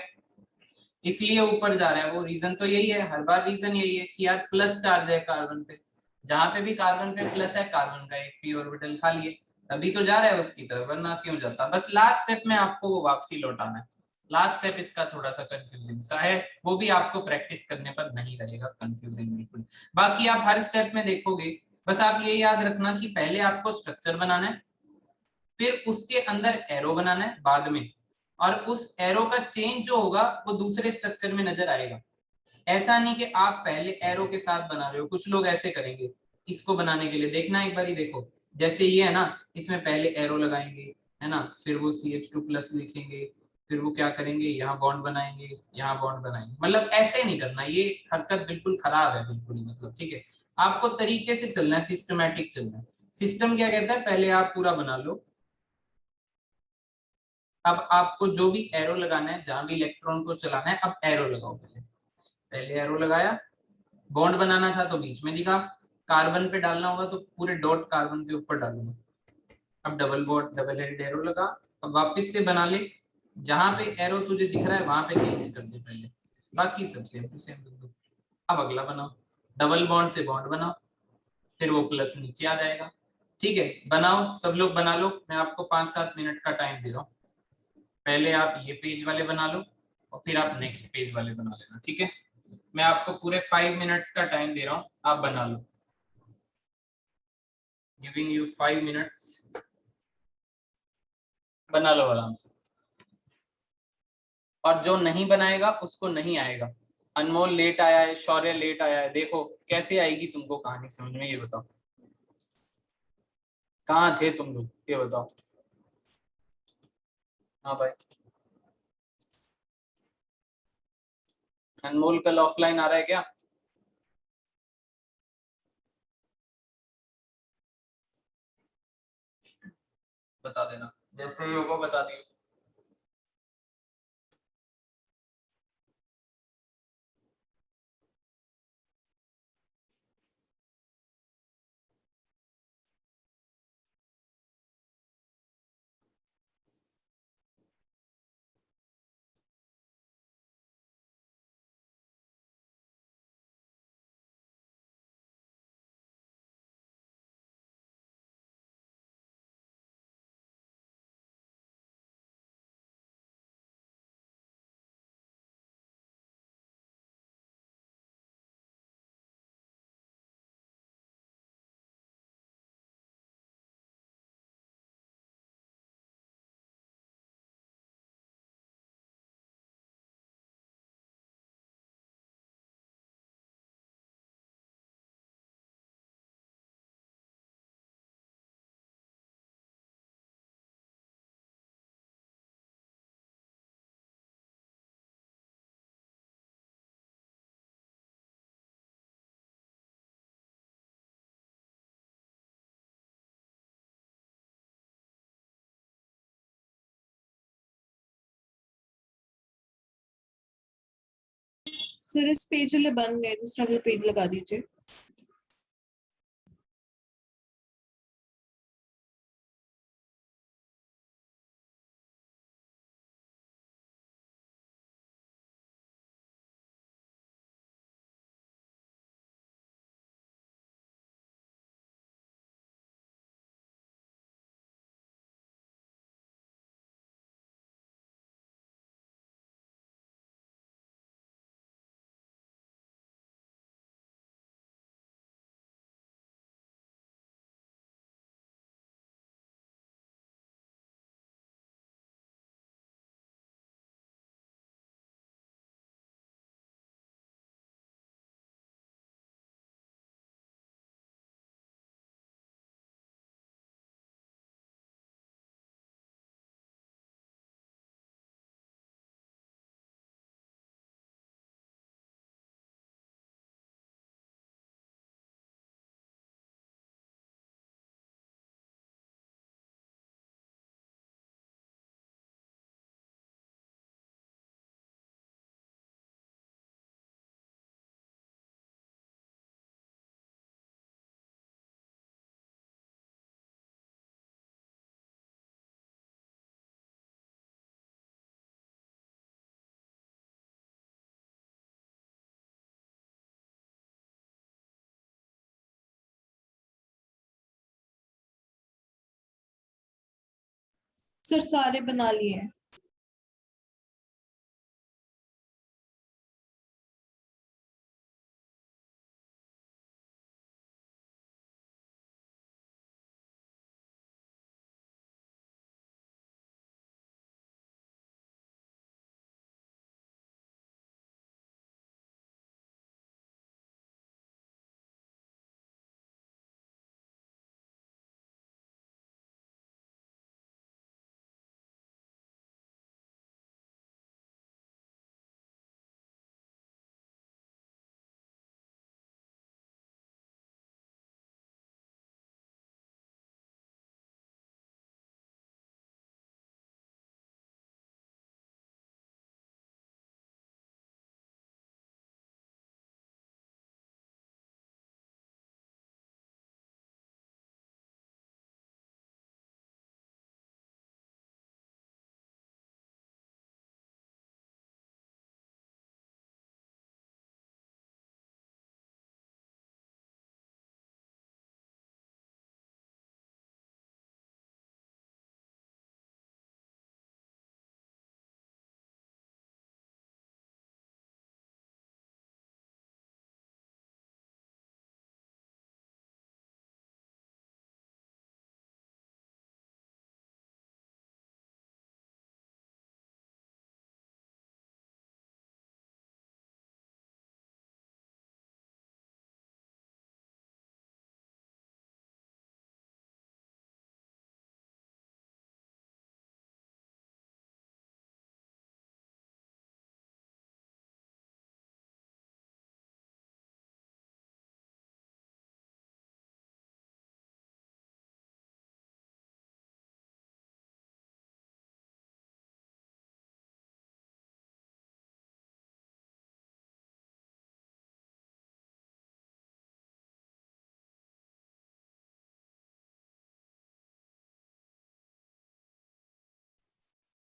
इसलिए ऊपर जा रहा है, वो रीजन तो यही है, हर बार रीजन यही है कि यार प्लस चार्ज है कार्बन पे, जहां पे भी कार्बन पे प्लस है कार्बन का एक पी ऑर्बिटल खाली है, तभी तो जा रहा है उसकी तरफ, वरना क्यों जाता। बस लास्ट स्टेप में आपको वो वापसी लौटाना है। लास्ट स्टेप इसका थोड़ा सा कंफ्यूजिंग सा है, वो भी आपको प्रैक्टिस करने पर नहीं रहेगा कंफ्यूजिंग बिल्कुल। बाकी आप हर स्टेप में देखोगे, बस आप ये याद रखना कि पहले आपको स्ट्रक्चर बनाना है, फिर उसके अंदर एरो बनाना है बाद में, और उस एरो का चेंज जो होगा वो दूसरे स्ट्रक्चर में नजर आएगा। ऐसा नहीं कि आप पहले एरो के साथ बना रहे हो, कुछ लोग ऐसे करेंगे। इसको बनाने के लिए देखना एक बार ही, देखो जैसे ये है ना, इसमें पहले एरो लगाएंगे, है ना, फिर वो CH2 प्लस लिखेंगे, फिर वो क्या करेंगे, यहाँ बॉन्ड बनाएंगे, यहाँ बॉन्ड बनाएंगे, मतलब ऐसे नहीं करना, ये हरकत बिल्कुल खराब है बिल्कुल ही, मतलब ठीक है। आपको तरीके से चलना है, सिस्टमैटिक चलना है। सिस्टम क्या कहता है, पहले आप पूरा बना लो, अब आपको जो भी एरो लगाना है, जहां भी इलेक्ट्रॉन को चलाना है, अब एरो लगाओ। पहले पहले एरो लगाया, बॉन्ड बनाना था तो बीच में दिखा, कार्बन पे डालना होगा तो पूरे डॉट कार्बन के ऊपर डालूंगा। अब double bond double headed arrow लगा, अब वापस से बना ले, जहां पे एरो तुझे दिख रहा है वहां पे चेंज कर दे पहले, बाकी सब सेम टू सेम कर दो। अब अगला बनाओ, डबल बॉन्ड से बॉन्ड बनाओ, फिर वो प्लस नीचे आ जाएगा। ठीक है, बनाओ, सब लोग बना लो, मैं आपको 5-7 मिनट का टाइम दे रहा हूँ। पहले आप ये पेज वाले बना लो और फिर आप नेक्स्ट पेज वाले बना लेना, ठीक है। मैं आपको पूरे 5 मिनट्स का टाइम दे रहा हूँ, आप बना लो। गिविंग यू 5 मिनट्स, बना लो आराम से। और जो नहीं बनाएगा उसको नहीं आएगा। अनमोल लेट आया है, शौर्य लेट आया है, देखो कैसे आएगी तुमको कहानी समझ में, ये बताओ कहाँ थे तुम लोग, ये बताओ। हाँ भाई, अनमोल कल ऑफलाइन आ रहा है क्या? बता देना, जैसे ही होगा बता दियो। सर इस पेज वाले बन गए, दूसरा वाला पेज लगा दीजिए। सर सारे बना लिए हैं।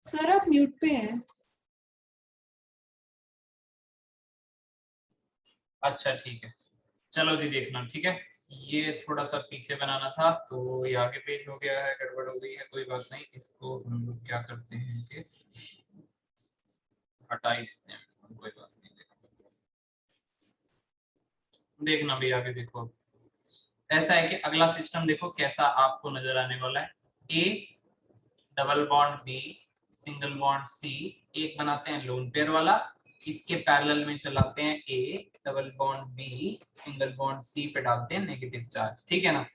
सर आप म्यूट पे हैं। अच्छा ठीक है, चलो जी देखना, ठीक है। ये थोड़ा सा पीछे बनाना था तो ये आगे पेज हो गया है, गड़बड़ हो गई है, कोई बात नहीं। इसको हम लोग क्या करते हैं कि हटा ही देते हैं, कोई बात नहीं। देखना भी आगे देखो, ऐसा है कि अगला सिस्टम देखो कैसा आपको नजर आने वाला है। A double bond B single bond C, एक बनाते हैं लोन पेयर वाला, इसके पैरेलल में चलाते हैं A double bond B single bond C पे डालते हैं नेगेटिव चार्ज, ठीक है ना।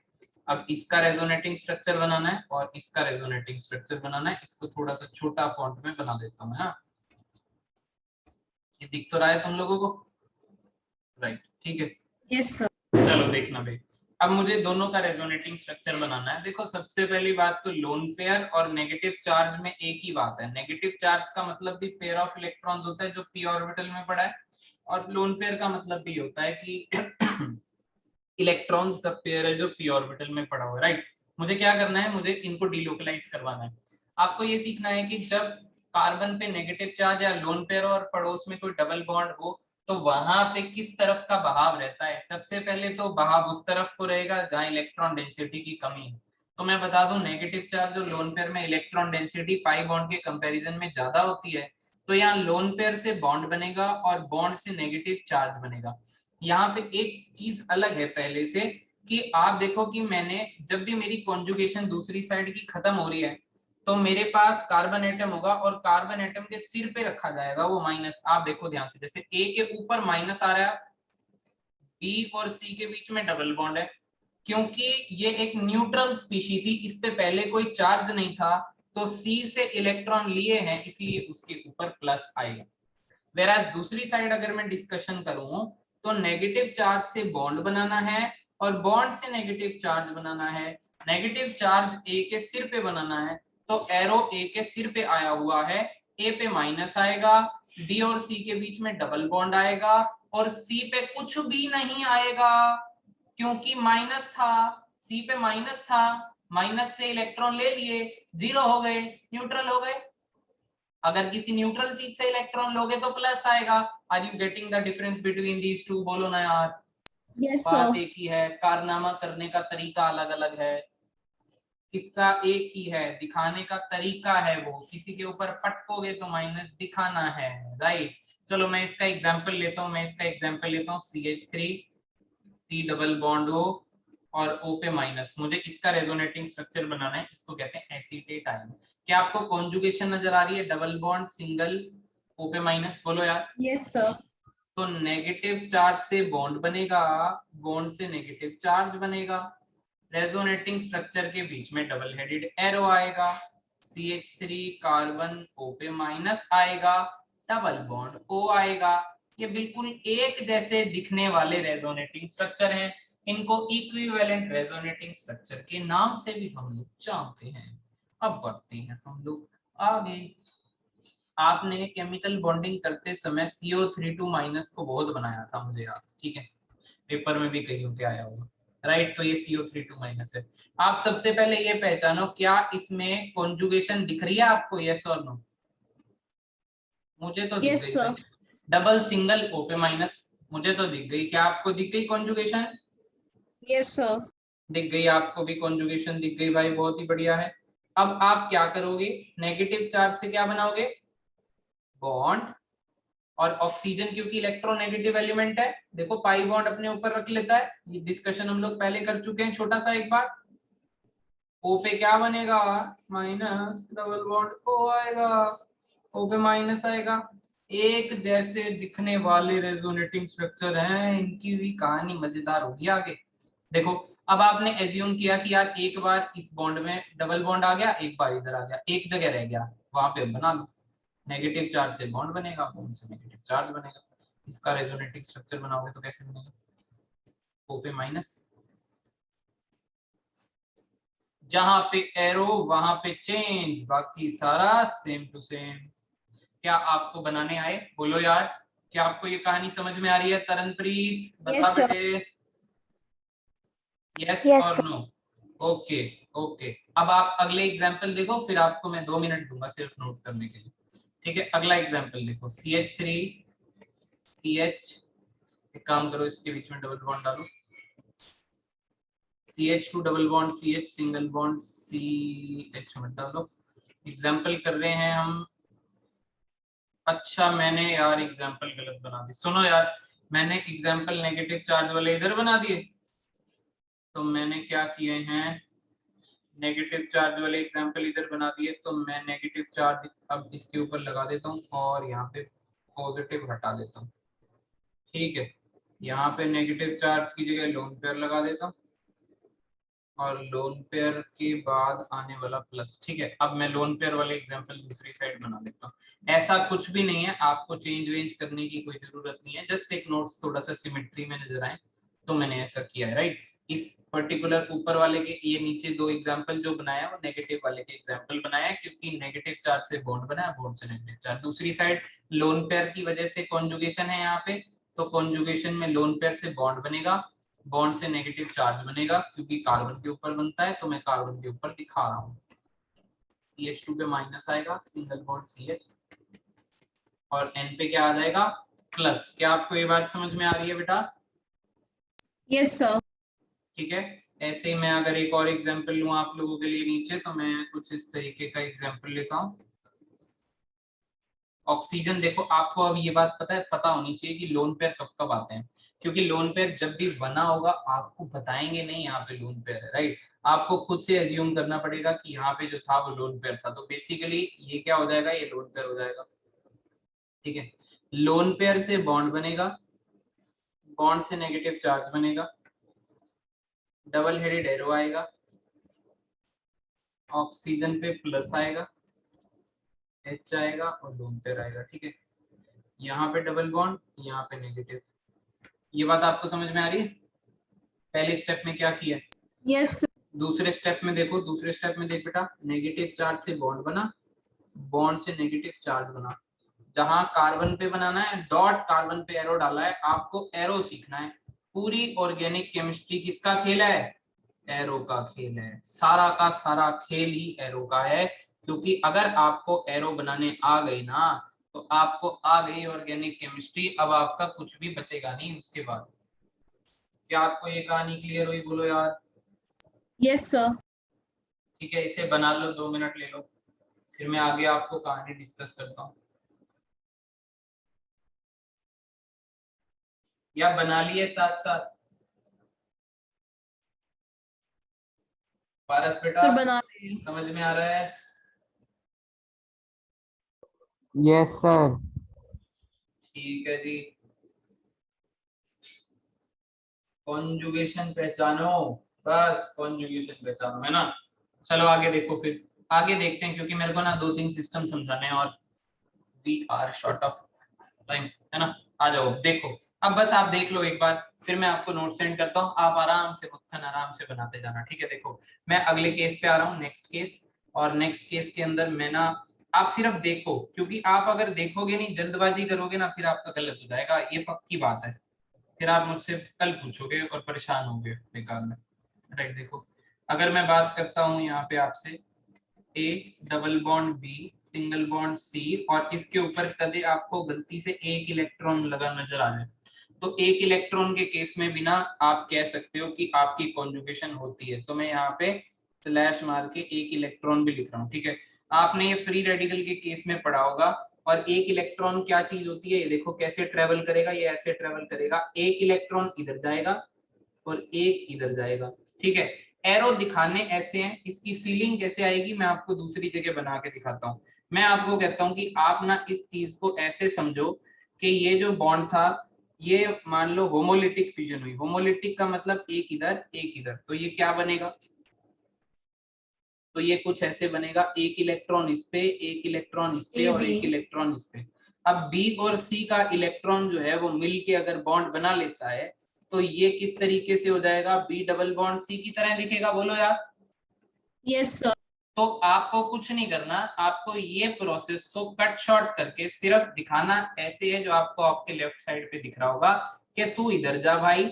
अब इसका रेजोनेटिंग स्ट्रक्चर बनाना है और इसका रेजोनेटिंग स्ट्रक्चर बनाना है। इसको थोड़ा सा छोटा फॉन्ट में बना देता हूँ, हाँ ये दिख तो रहा है तुम लोगों को, राइट, ठीक है। Yes sir. चलो देखना भाई, अब मुझे दोनों का रेजोनेटिंग स्ट्रक्चर बनाना है। देखो सबसे पहली बात तो लोन पेयर और नेगेटिव चार्ज में एक ही बात है। नेगेटिव चार्ज का मतलब भी पेयर ऑफ इलेक्ट्रॉन्स होता है जो पी ऑर्बिटल में पड़ा है, और लोन पेयर का मतलब भी होता है कि इलेक्ट्रॉन्स का पेयर है जो पी ऑर्बिटल में पड़ा हुआ है, राइट। मुझे क्या करना है, मुझे इनको डीलोकलाइज करवाना है। आपको ये सीखना है कि जब कार्बन पे नेगेटिव चार्ज या लोन पेयर और पड़ोस में कोई डबल बॉन्ड हो तो वहां पे किस तरफ का बहाव रहता है। सबसे पहले तो बहाव उस तरफ को रहेगा जहां इलेक्ट्रॉन डेंसिटी की कमी है। तो मैं बता दूं नेगेटिव चार्ज और लोन पेयर में इलेक्ट्रॉन डेंसिटी पाई बॉन्ड के कंपैरिजन में ज्यादा होती है, तो यहाँ लोन पेयर से बॉन्ड बनेगा और बॉन्ड से नेगेटिव चार्ज बनेगा। यहाँ पे एक चीज अलग है पहले से कि आप देखो कि मैंने जब भी मेरी कॉन्जुगेशन दूसरी साइड की खत्म हो रही है तो मेरे पास कार्बन एटम होगा और कार्बन एटम के सिर पे रखा जाएगा वो माइनस। आप देखो ध्यान से, जैसे ए के ऊपर माइनस आ रहा है, बी और सी के बीच में डबल बॉन्ड है, क्योंकि ये एक न्यूट्रल स्पीशी थी, इस पे पहले कोई चार्ज नहीं था, तो सी से इलेक्ट्रॉन लिए हैं इसलिए उसके ऊपर प्लस आएगा। वेराज दूसरी साइड अगर मैं डिस्कशन करूं तो नेगेटिव चार्ज से बॉन्ड बनाना है और बॉन्ड से नेगेटिव चार्ज बनाना है। नेगेटिव चार्ज ए के सिर पे बनाना है, तो एरो ए के सिर पे आया हुआ है, ए पे माइनस आएगा, डी और सी के बीच में डबल बॉन्ड आएगा और सी पे कुछ भी नहीं आएगा क्योंकि माइनस था, सी पे माइनस था, माइनस से इलेक्ट्रॉन ले लिए, जीरो हो गए, न्यूट्रल हो गए। अगर किसी न्यूट्रल चीज से इलेक्ट्रॉन लोगे तो प्लस आएगा। Are you getting the difference between these two? बोलो ना यार। यस बात सर। एक ही है, कारनामा करने का तरीका अलग अलग है। किस्सा एक ही है, दिखाने का तरीका है वो, किसी के ऊपर पटकोगे तो माइनस दिखाना है, राइट। चलो मैं इसका एग्जांपल लेता हूँ, CH3 C double bond O और O पे माइनस, मुझे इसका रेजोनेटिंग स्ट्रक्चर बनाना है, इसको कहते हैं एसीटेट आयन। क्या आपको कॉन्जुगेशन नजर आ रही है? डबल बॉन्ड सिंगल O पे माइनस, बोलो यार। Yes sir. तो नेगेटिव चार्ज से बॉन्ड बनेगा, बॉन्ड से नेगेटिव चार्ज बनेगा, रेजोनेटिंग स्ट्रक्चर के बीच में डबल हेडेड एरो आएगा, CH3 कार्बन O पे माइनस आएगा, डबल बॉन्ड O आएगा। ये बिल्कुल एक जैसे दिखने वाले रेजोनेटिंग स्ट्रक्चर हैं, इनको इक्विवेलेंट रेजोनेटिंग स्ट्रक्चर के नाम से भी हम लोग जानते हैं। अब बढ़ते हैं हम लोग आगे। आपने केमिकल बॉन्डिंग करते समय CO3 माइनस को बहुत बनाया था, मुझे याद, ठीक है, पेपर में भी कहीं पे आया होगा, राइट। तो ये CO3 माइनस है। आप सबसे पहले ये पहचानो, क्या इसमें कॉन्जुगेशन दिख रही है आपको, यस और नो? मुझे तो दिख यस गई सर। भाई, डबल सिंगल O पे माइनस, मुझे तो दिख गई। क्या आपको दिख गई कॉन्जुगेशन? Yes sir. दिख गई, आपको भी कॉन्जुगेशन दिख गई भाई, बहुत ही बढ़िया है। अब आप क्या करोगे, नेगेटिव चार्ज से क्या बनाओगे, बॉन्ड, और ऑक्सीजन क्योंकि इलेक्ट्रोनेगेटिव एलिमेंट है, देखो पाई बॉन्ड अपने ऊपर रख लेता है, ये डिस्कशन हम लोग पहले कर चुके हैं छोटा सा एक बार। O पे क्या बनेगा, माइनस, डबल बॉन्ड O आएगा, O पे माइनस आएगा। एक जैसे दिखने वाले रेजोनेटिंग स्ट्रक्चर हैं, इनकी भी कहानी मजेदार होगी आगे। देखो अब आपने एज्यूम किया कि यार एक बार इस बॉन्ड में डबल बॉन्ड आ गया, एक बार इधर आ गया, एक जगह रह गया, वहां पे बना लो, नेगेटिव चार्ज से बॉन्ड बनेगा, बॉन्ड से नेगेटिव चार्ज बनेगा। इसका रेजोनेटिंग स्ट्रक्चर बनाओगे तो कैसे बनेगा, O पे माइनस, जहां पे एरो वहां पे चेंज, बाकी सारा सेम टू सेम। क्या आपको बनाने आए, बोलो यार। क्या आपको ये कहानी समझ में आ रही है तरनप्रीत, बता यस सर। बेटे, यस यस और सर। नो? Okay okay. अब आप अगले एग्जांपल देखो, फिर आपको मैं 2 मिनट दूंगा सिर्फ नोट करने के लिए, ठीक है। अगला एग्जांपल देखो, CH3 CH, एक काम करो इसके बीच में डबल बॉन्ड डालो, CH2 double bond CH single bond CH मत डालो। एग्जांपल कर रहे हैं हम, अच्छा मैंने यार एग्जांपल गलत बना दी, सुनो यार, मैंने एग्जांपल नेगेटिव चार्ज वाले इधर बना दिए, तो मैंने क्या किए हैं, नेगेटिव चार्ज वाले एग्जांपल इधर बना दिए, तो मैं नेगेटिव चार्ज अब इसके ऊपर लगा देता हूँ और यहाँ पे पॉजिटिव हटा देता हूँ, ठीक है। यहाँ पे नेगेटिव चार्ज की जगह लोन पेयर लगा देता हूँ और लोन पेयर के बाद आने वाला प्लस, ठीक है। अब मैं लोन पेयर वाले एग्जांपल दूसरी साइड बना देता हूँ। ऐसा कुछ भी नहीं है, आपको चेंज वेंज करने की कोई जरूरत नहीं है, जस्ट एक नोट्स थोड़ा सा सिमेट्री में नजर आए तो मैंने ऐसा किया है, राइट। इस पर्टिकुलर ऊपर वाले के, ये नीचे 2 एग्जांपल जो बनाया वो नेगेटिव वाले के एग्जांपल बनाया है, क्योंकि नेगेटिव चार्ज से बॉन्ड बना है, बॉन्ड से नेगेटिव चार्ज। दूसरी साइड लोन पेयर की वजह से कॉन्जुगेशन है यहाँ पे, तो कॉन्जुगेशन में लोन पेयर से बॉन्ड बनेगा, बॉन्ड से नेगेटिव चार्ज बनेगा, क्योंकि कार्बन के ऊपर बनता है, तो मैं कार्बन के ऊपर दिखा रहा हूँ। CH2 पे माइनस आएगा, सिंगल बॉन्ड CH, और N पे क्या आ जाएगा, प्लस। क्या आपको ये बात समझ में आ रही है बेटा? Yes sir. ठीक है। ऐसे ही मैं अगर एक और एग्जांपल लूं आप लोगों के लिए नीचे, तो मैं कुछ इस तरीके का एग्जांपल लेता हूं। ऑक्सीजन, देखो आपको अब ये बात पता होनी चाहिए कि लोन पेयर कब कब आते हैं, क्योंकि लोन पेयर जब भी बना होगा आपको बताएंगे नहीं यहाँ पे लोन पेयर है, राइट। आपको खुद से एज्यूम करना पड़ेगा कि यहाँ पे जो था वो लोन पेयर था, तो बेसिकली ये क्या हो जाएगा, ये लोन पेयर हो जाएगा, ठीक है। लोन पेयर से बॉन्ड बनेगा, बॉन्ड से नेगेटिव चार्ज बनेगा, डबल हेडेड एरो आएगा, ऑक्सीजन पे प्लस आएगा, H आएगा और लोन पेयर आएगा, ठीक है। यहाँ पे डबल बॉन्ड, यहाँ पे नेगेटिव। ये बात आपको समझ में आ रही है? पहले स्टेप में क्या किया, यस। दूसरे स्टेप में देखो, दूसरे स्टेप में देख बेटा, नेगेटिव चार्ज से बॉन्ड बना, बॉन्ड से नेगेटिव चार्ज बना, जहां कार्बन पे बनाना है डॉट, कार्बन पे एरो डाला है, आपको एरो सीखना है। पूरी ऑर्गेनिक केमिस्ट्री किसका खेल है, एरो का खेल है, सारा का सारा खेल ही एरो का है, क्योंकि अगर आपको एरो बनाने आ गई ना, तो आपको आ गई ऑर्गेनिक केमिस्ट्री, अब आपका कुछ भी बचेगा नहीं उसके बाद। क्या आपको ये कहानी क्लियर हुई, बोलो यार। Yes sir. ठीक है, इसे बना लो, 2 मिनट ले लो, फिर मैं आगे आपको कहानी डिस्कस करता हूँ। या बना लिए साथ साथ? पारस बेटा, सर बना रहे हैं। समझ में आ रहा है? Yes sir. ठीक है जी। कॉन्जुगेशन पहचानो, बस कॉन्जुगेशन पहचानो, है ना। चलो आगे देखो, फिर आगे देखते हैं, क्योंकि मेरे को ना 2-3 सिस्टम समझाने हैं और we are short of time, है ना। आ जाओ देखो, अब बस आप देख लो एक बार, फिर मैं आपको नोट सेंड करता हूँ, आप आराम से मक्खन आराम से बनाते जाना, ठीक है। देखो मैं अगले केस पे आ रहा हूँ, नेक्स्ट केस, और नेक्स्ट केस के अंदर मैं ना, आप सिर्फ देखो, क्योंकि आप अगर देखोगे नहीं, जल्दबाजी करोगे ना, फिर आपका गलत हो जाएगा, ये पक्की बात है। फिर आप मुझसे कल पूछोगे और परेशान होगे बेकार में, राइट। देखो अगर मैं बात करता हूँ यहाँ पे आपसे, A double bond B single bond C, और इसके ऊपर कदे आपको गलती से एक इलेक्ट्रॉन लगा नजर आ जाए, तो एक इलेक्ट्रॉन के केस में बिना आप कह सकते हो कि आपकी कॉन्जुगेशन होती है। तो मैं यहाँ पे स्लैश मार के एक इलेक्ट्रॉन भी लिख रहा हूँ, ठीक है। आपने ये फ्री रेडिकल के केस में पढ़ा होगा, और एक इलेक्ट्रॉन क्या चीज होती है, ये देखो कैसे ट्रेवल करेगा, ये ऐसे ट्रेवल करेगा, एक इलेक्ट्रॉन इधर जाएगा और एक इधर जाएगा, ठीक है। एरो दिखाने ऐसे हैं, इसकी फीलिंग कैसे आएगी मैं आपको दूसरी जगह बना के दिखाता हूँ। मैं आपको कहता हूँ कि आप ना इस चीज को ऐसे समझो कि ये जो बॉन्ड था, ये मान लो होमोलिटिक फ्यूजन हुई, होमोलिटिक का मतलब एक इधर एक इधर, तो ये क्या बनेगा, तो ये कुछ ऐसे बनेगा, एक इलेक्ट्रॉन इस पे, एक इलेक्ट्रॉन इस पे, ए और बी। एक इलेक्ट्रॉन इस पे। अब बी और सी का इलेक्ट्रॉन जो है वो मिलके अगर बॉन्ड बना लेता है, तो ये किस तरीके से हो जाएगा, बी डबल बॉन्ड सी की तरह दिखेगा, बोलो यार। Yes sir. तो आपको कुछ नहीं करना, आपको ये प्रोसेस को कट शॉर्ट करके सिर्फ दिखाना ऐसे है, जो आपको आपके लेफ्ट साइड पे दिख रहा होगा कि तू इधर जा भाई,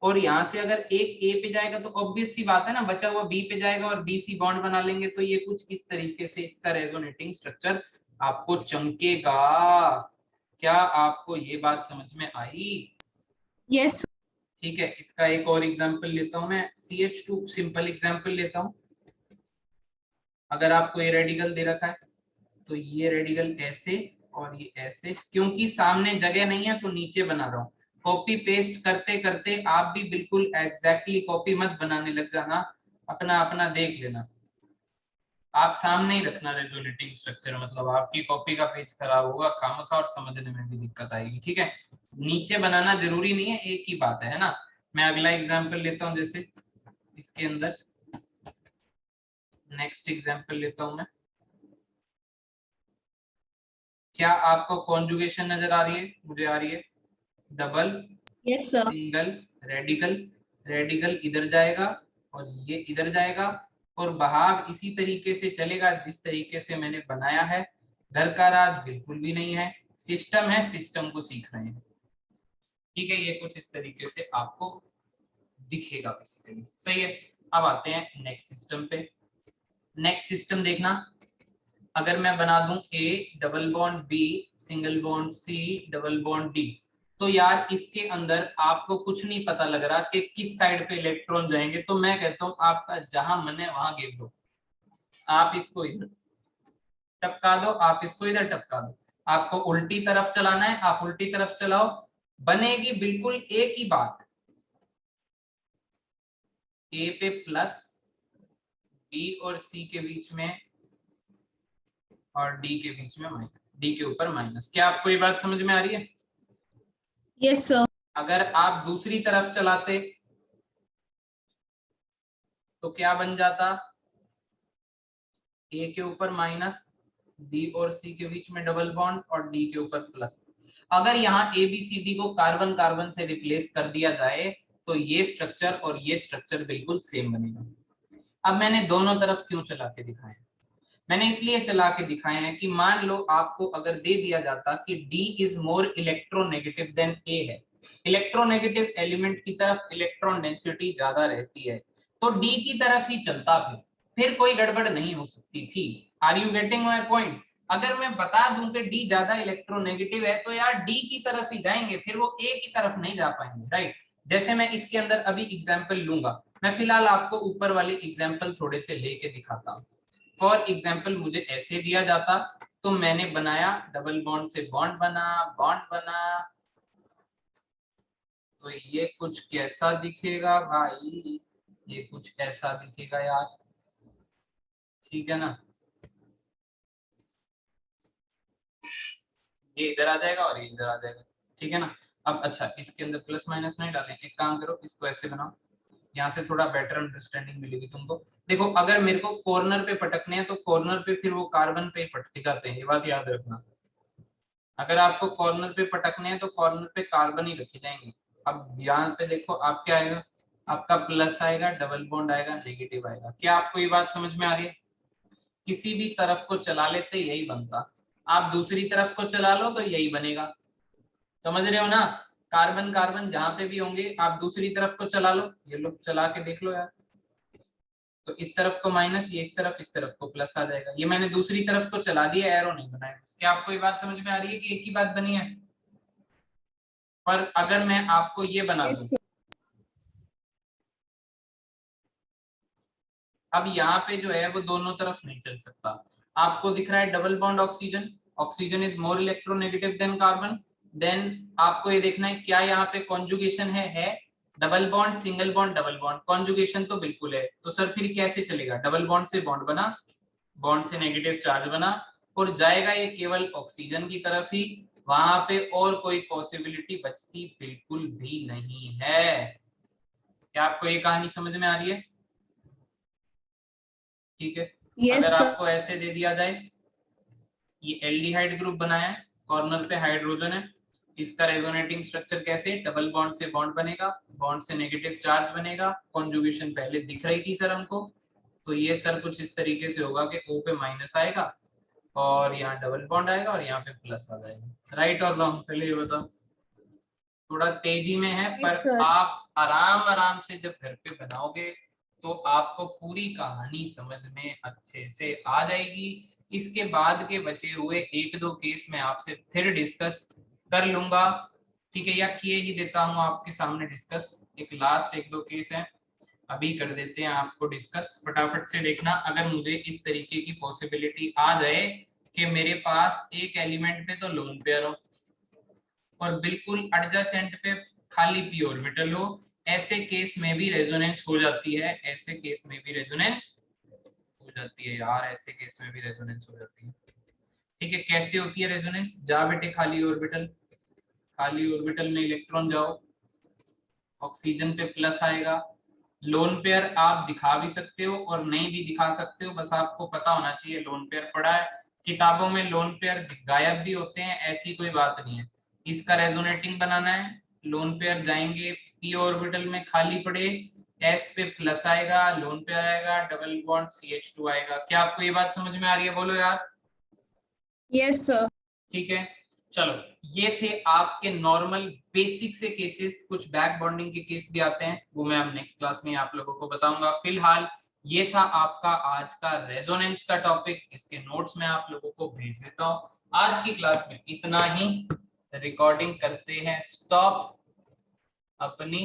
और यहाँ से अगर एक ए पे जाएगा तो ऑब्वियस सी बात है ना, बचा हुआ बी पे जाएगा और बी सी बॉन्ड बना लेंगे, तो ये कुछ इस तरीके से इसका रेजोनेटिंग स्ट्रक्चर आपको चमकेगा। क्या आपको ये बात समझ में आई? यस। ठीक है, इसका एक और एग्जांपल लेता हूं मैं, CH2 सिंपल एग्जांपल लेता हूं। अगर आपको ये रेडिकल दे रखा है, तो ये रेडिकल ऐसे और ये ऐसे, क्योंकि सामने जगह नहीं है तो नीचे बना रहा हूँ। कॉपी पेस्ट करते करते आप भी बिल्कुल एग्जैक्टली कॉपी मत बनाने लग जाना, अपना अपना देख लेना, आप सामने ही रखना रेजोनेटिंग स्ट्रक्चर, मतलब आपकी कॉपी का पेज खराब होगा खामखा और समझने में भी दिक्कत आएगी, ठीक है। नीचे बनाना जरूरी नहीं है, एक ही बात है ना। मैं अगला एग्जाम्पल लेता हूँ, जैसे इसके अंदर नेक्स्ट एग्जाम्पल लेता हूं मैं। क्या आपको कॉन्जुगेशन नजर आ रही है? मुझे आ रही है। Double, yes sir. Single, radical, radical इधर जाएगा और ये इधर जाएगा, और बहाव इसी तरीके से चलेगा जिस तरीके से मैंने बनाया है। घर का राज बिल्कुल भी नहीं है, सिस्टम है, सिस्टम को सीख रहे हैं, ठीक है। ये कुछ इस तरीके से आपको दिखेगा बेसिकली, सही है। अब आते हैं नेक्स्ट सिस्टम पे। नेक्स्ट सिस्टम देखना, अगर मैं बना दूं A double bond B single bond C double bond D, तो यार इसके अंदर आपको कुछ नहीं पता लग रहा कि किस साइड पे इलेक्ट्रॉन जाएंगे, तो मैं कहता हूं आपका जहां मन है वहां गिर दो, आप इसको इधर टपका दो, आप इसको इधर टपका दो। आपको उल्टी तरफ चलाना है, आप उल्टी तरफ चलाओ, बनेगी बिल्कुल एक ही बात, A पे प्लस, B और C के बीच में, और D के बीच में माइनस, D के ऊपर माइनस। क्या आपको ये बात समझ में आ रही है? Yes sir. अगर आप दूसरी तरफ चलाते तो क्या बन जाता, ए के ऊपर माइनस, डी और सी के बीच में डबल बॉन्ड, और डी के ऊपर प्लस। अगर यहाँ ए बी सी डी को कार्बन कार्बन से रिप्लेस कर दिया जाए, तो ये स्ट्रक्चर और ये स्ट्रक्चर बिल्कुल सेम बनेगा। अब मैंने दोनों तरफ क्यों चला के दिखाया? मैंने इसलिए चला के दिखाए हैं कि मान लो आपको अगर दे दिया जाता कि D is more electronegative then A है, इलेक्ट्रोनेगेटिव एलिमेंट की तरफ इलेक्ट्रॉन डेंसिटी ज्यादा रहती है, तो D की तरफ ही चलता, फिर कोई गड़बड़ नहीं हो सकती थी। Are you getting my point? अगर मैं बता दूं कि D ज्यादा इलेक्ट्रोनेगेटिव है, तो यार D की तरफ ही जाएंगे, फिर वो A की तरफ नहीं जा पाएंगे, राइट। जैसे मैं इसके अंदर अभी एग्जाम्पल लूंगा, मैं फिलहाल आपको ऊपर वाले एग्जाम्पल थोड़े से लेके दिखाता हूँ। फॉर एग्जाम्पल मुझे ऐसे दिया जाता तो मैंने बनाया, डबल बॉन्ड से बॉन्ड बना, तो ये कुछ कैसा दिखेगा भाई, ये कुछ ऐसा दिखेगा यार, ठीक है ना। ये इधर आ जाएगा और ये इधर आ जाएगा, ठीक है ना। अब अच्छा, इसके अंदर प्लस माइनस नहीं डालें, एक काम करो, इसको ऐसे बनाओ, यहाँ से थोड़ा बेटर अंडरस्टैंडिंग मिलेगी तुमको। देखो अगर मेरे को कॉर्नर पे पटकने हैं तो कॉर्नर पे फिर वो कार्बन पे ही पटके जाते हैं, ये बात याद रखना। अगर आपको कॉर्नर पे पटकने हैं तो कॉर्नर पे कार्बन ही रखे जाएंगे। अब यहाँ पे देखो आप क्या आएगा, आपका प्लस आएगा, डबल बॉन्ड आएगा, नेगेटिव आएगा। क्या आपको ये बात समझ में आ रही है? किसी भी तरफ को चला लेते यही बनता, आप दूसरी तरफ को चला लो तो यही बनेगा, समझ रहे हो ना। कार्बन कार्बन जहां पे भी होंगे आप दूसरी तरफ को चला लो, ये लो चला के देख लो यार, तो इस तरफ को माइनस, ये इस तरफ को प्लस आ जाएगा। ये मैंने दूसरी तरफ को चला दिया, एरो नहीं बनाया। क्या आपको ये बात समझ में आ रही है कि एक ही बात बनी है? पर अगर मैं आपको ये बना दूं, Yes, sir. अब यहाँ पे जो है वो दोनों तरफ नहीं चल सकता। आपको दिख रहा है double bond oxygen, oxygen is more electronegative than carbon. Then आपको ये देखना है क्या यहाँ पे कॉन्जुगेशन है double bond, single bond, double bond, conjugation तो बिल्कुल है। तो सर फिर कैसे चलेगा? डबल बॉन्ड से बॉन्ड बना, बॉन्ड से नेगेटिव चार्ज बना, और जाएगा ये केवल ऑक्सीजन की तरफ ही, वहां पे और कोई पॉसिबिलिटी बचती बिल्कुल भी नहीं है। क्या आपको ये कहानी समझ में आ रही है? ठीक है। Yes, अगर sir. आपको ऐसे दे दिया जाए, ये एल्डिहाइड ग्रुप बनाया है, कॉर्नर पे हाइड्रोजन है, इसका रेजोनेटिंग स्ट्रक्चर कैसे, डबल बॉन्ड से बॉन्ड बनेगा, बॉन्ड से नेगेटिव चार्ज बनेगा, कॉन्जुगेशन पहले दिख रही थी सर हमको, तो ये सर कुछ इस तरीके से होगा कि O पे माइनस आएगा और यहाँ डबल बॉन्ड आएगा और यहाँ पे प्लस आ जाएगा। राइट और रॉन्ग पहले ये बताओ, थोड़ा तेजी में है Right, पर sir. आप आराम आराम से जब घर पे बनाओगे तो आपको पूरी कहानी समझ में अच्छे से आ जाएगी। इसके बाद के बचे हुए एक दो केस में आपसे फिर डिस्कस कर लूंगा, ठीक है, या किए ही देता हूँ आपके सामने डिस्कस। एक लास्ट एक दो केस है, अभी कर देते हैं आपको डिस्कस। फटाफट से देखना, अगर मुझे इस तरीके की पॉसिबिलिटी आ जाए कि मेरे पास एक एलिमेंट पे तो लोन पेयर हो और बिल्कुल एडजेसेंट पे खाली पी ऑर्बिटल हो, ऐसे केस में भी रेजोनेंस हो जाती है, ऐसे केस में भी रेजोनेंस हो जाती है यार, ऐसे केस में भी रेजोनेंस हो जाती है। ठीक है, कैसे होती है रेजोनेंस? जा बेटे खाली ऑर्बिटल, खाली ऑर्बिटल में इलेक्ट्रॉन जाओ, ऑक्सीजन पे प्लस आएगा। लोन पेयर आप दिखा भी सकते हो और नहीं भी दिखा सकते हो, बस आपको पता होना चाहिए लोन पेयर पड़ा है। किताबों में लोन पेयर गायब भी होते हैं, ऐसी कोई बात नहीं है। इसका रेजोनेटिंग बनाना है, लोन पेयर जाएंगे पी ऑर्बिटल में खाली पड़े, एस पे प्लस आएगा, लोन पेयर आएगा, डबल बॉन्ड CH2 आएगा। क्या आपको ये बात समझ में आ रही है? बोलो यार। Yes, sir. ठीक है, चलो ये थे आपके नॉर्मल बेसिक से केसेस। कुछ बैक बॉन्डिंग के केस भी आते हैं, वो मैं अब नेक्स्ट क्लास में आप लोगों को बताऊंगा। फिलहाल ये था आपका आज का रेजोनेंस का टॉपिक, इसके नोट्स मैं आप लोगों को भेज देता हूँ। आज की क्लास में इतना ही, रिकॉर्डिंग करते हैं स्टॉप अपनी।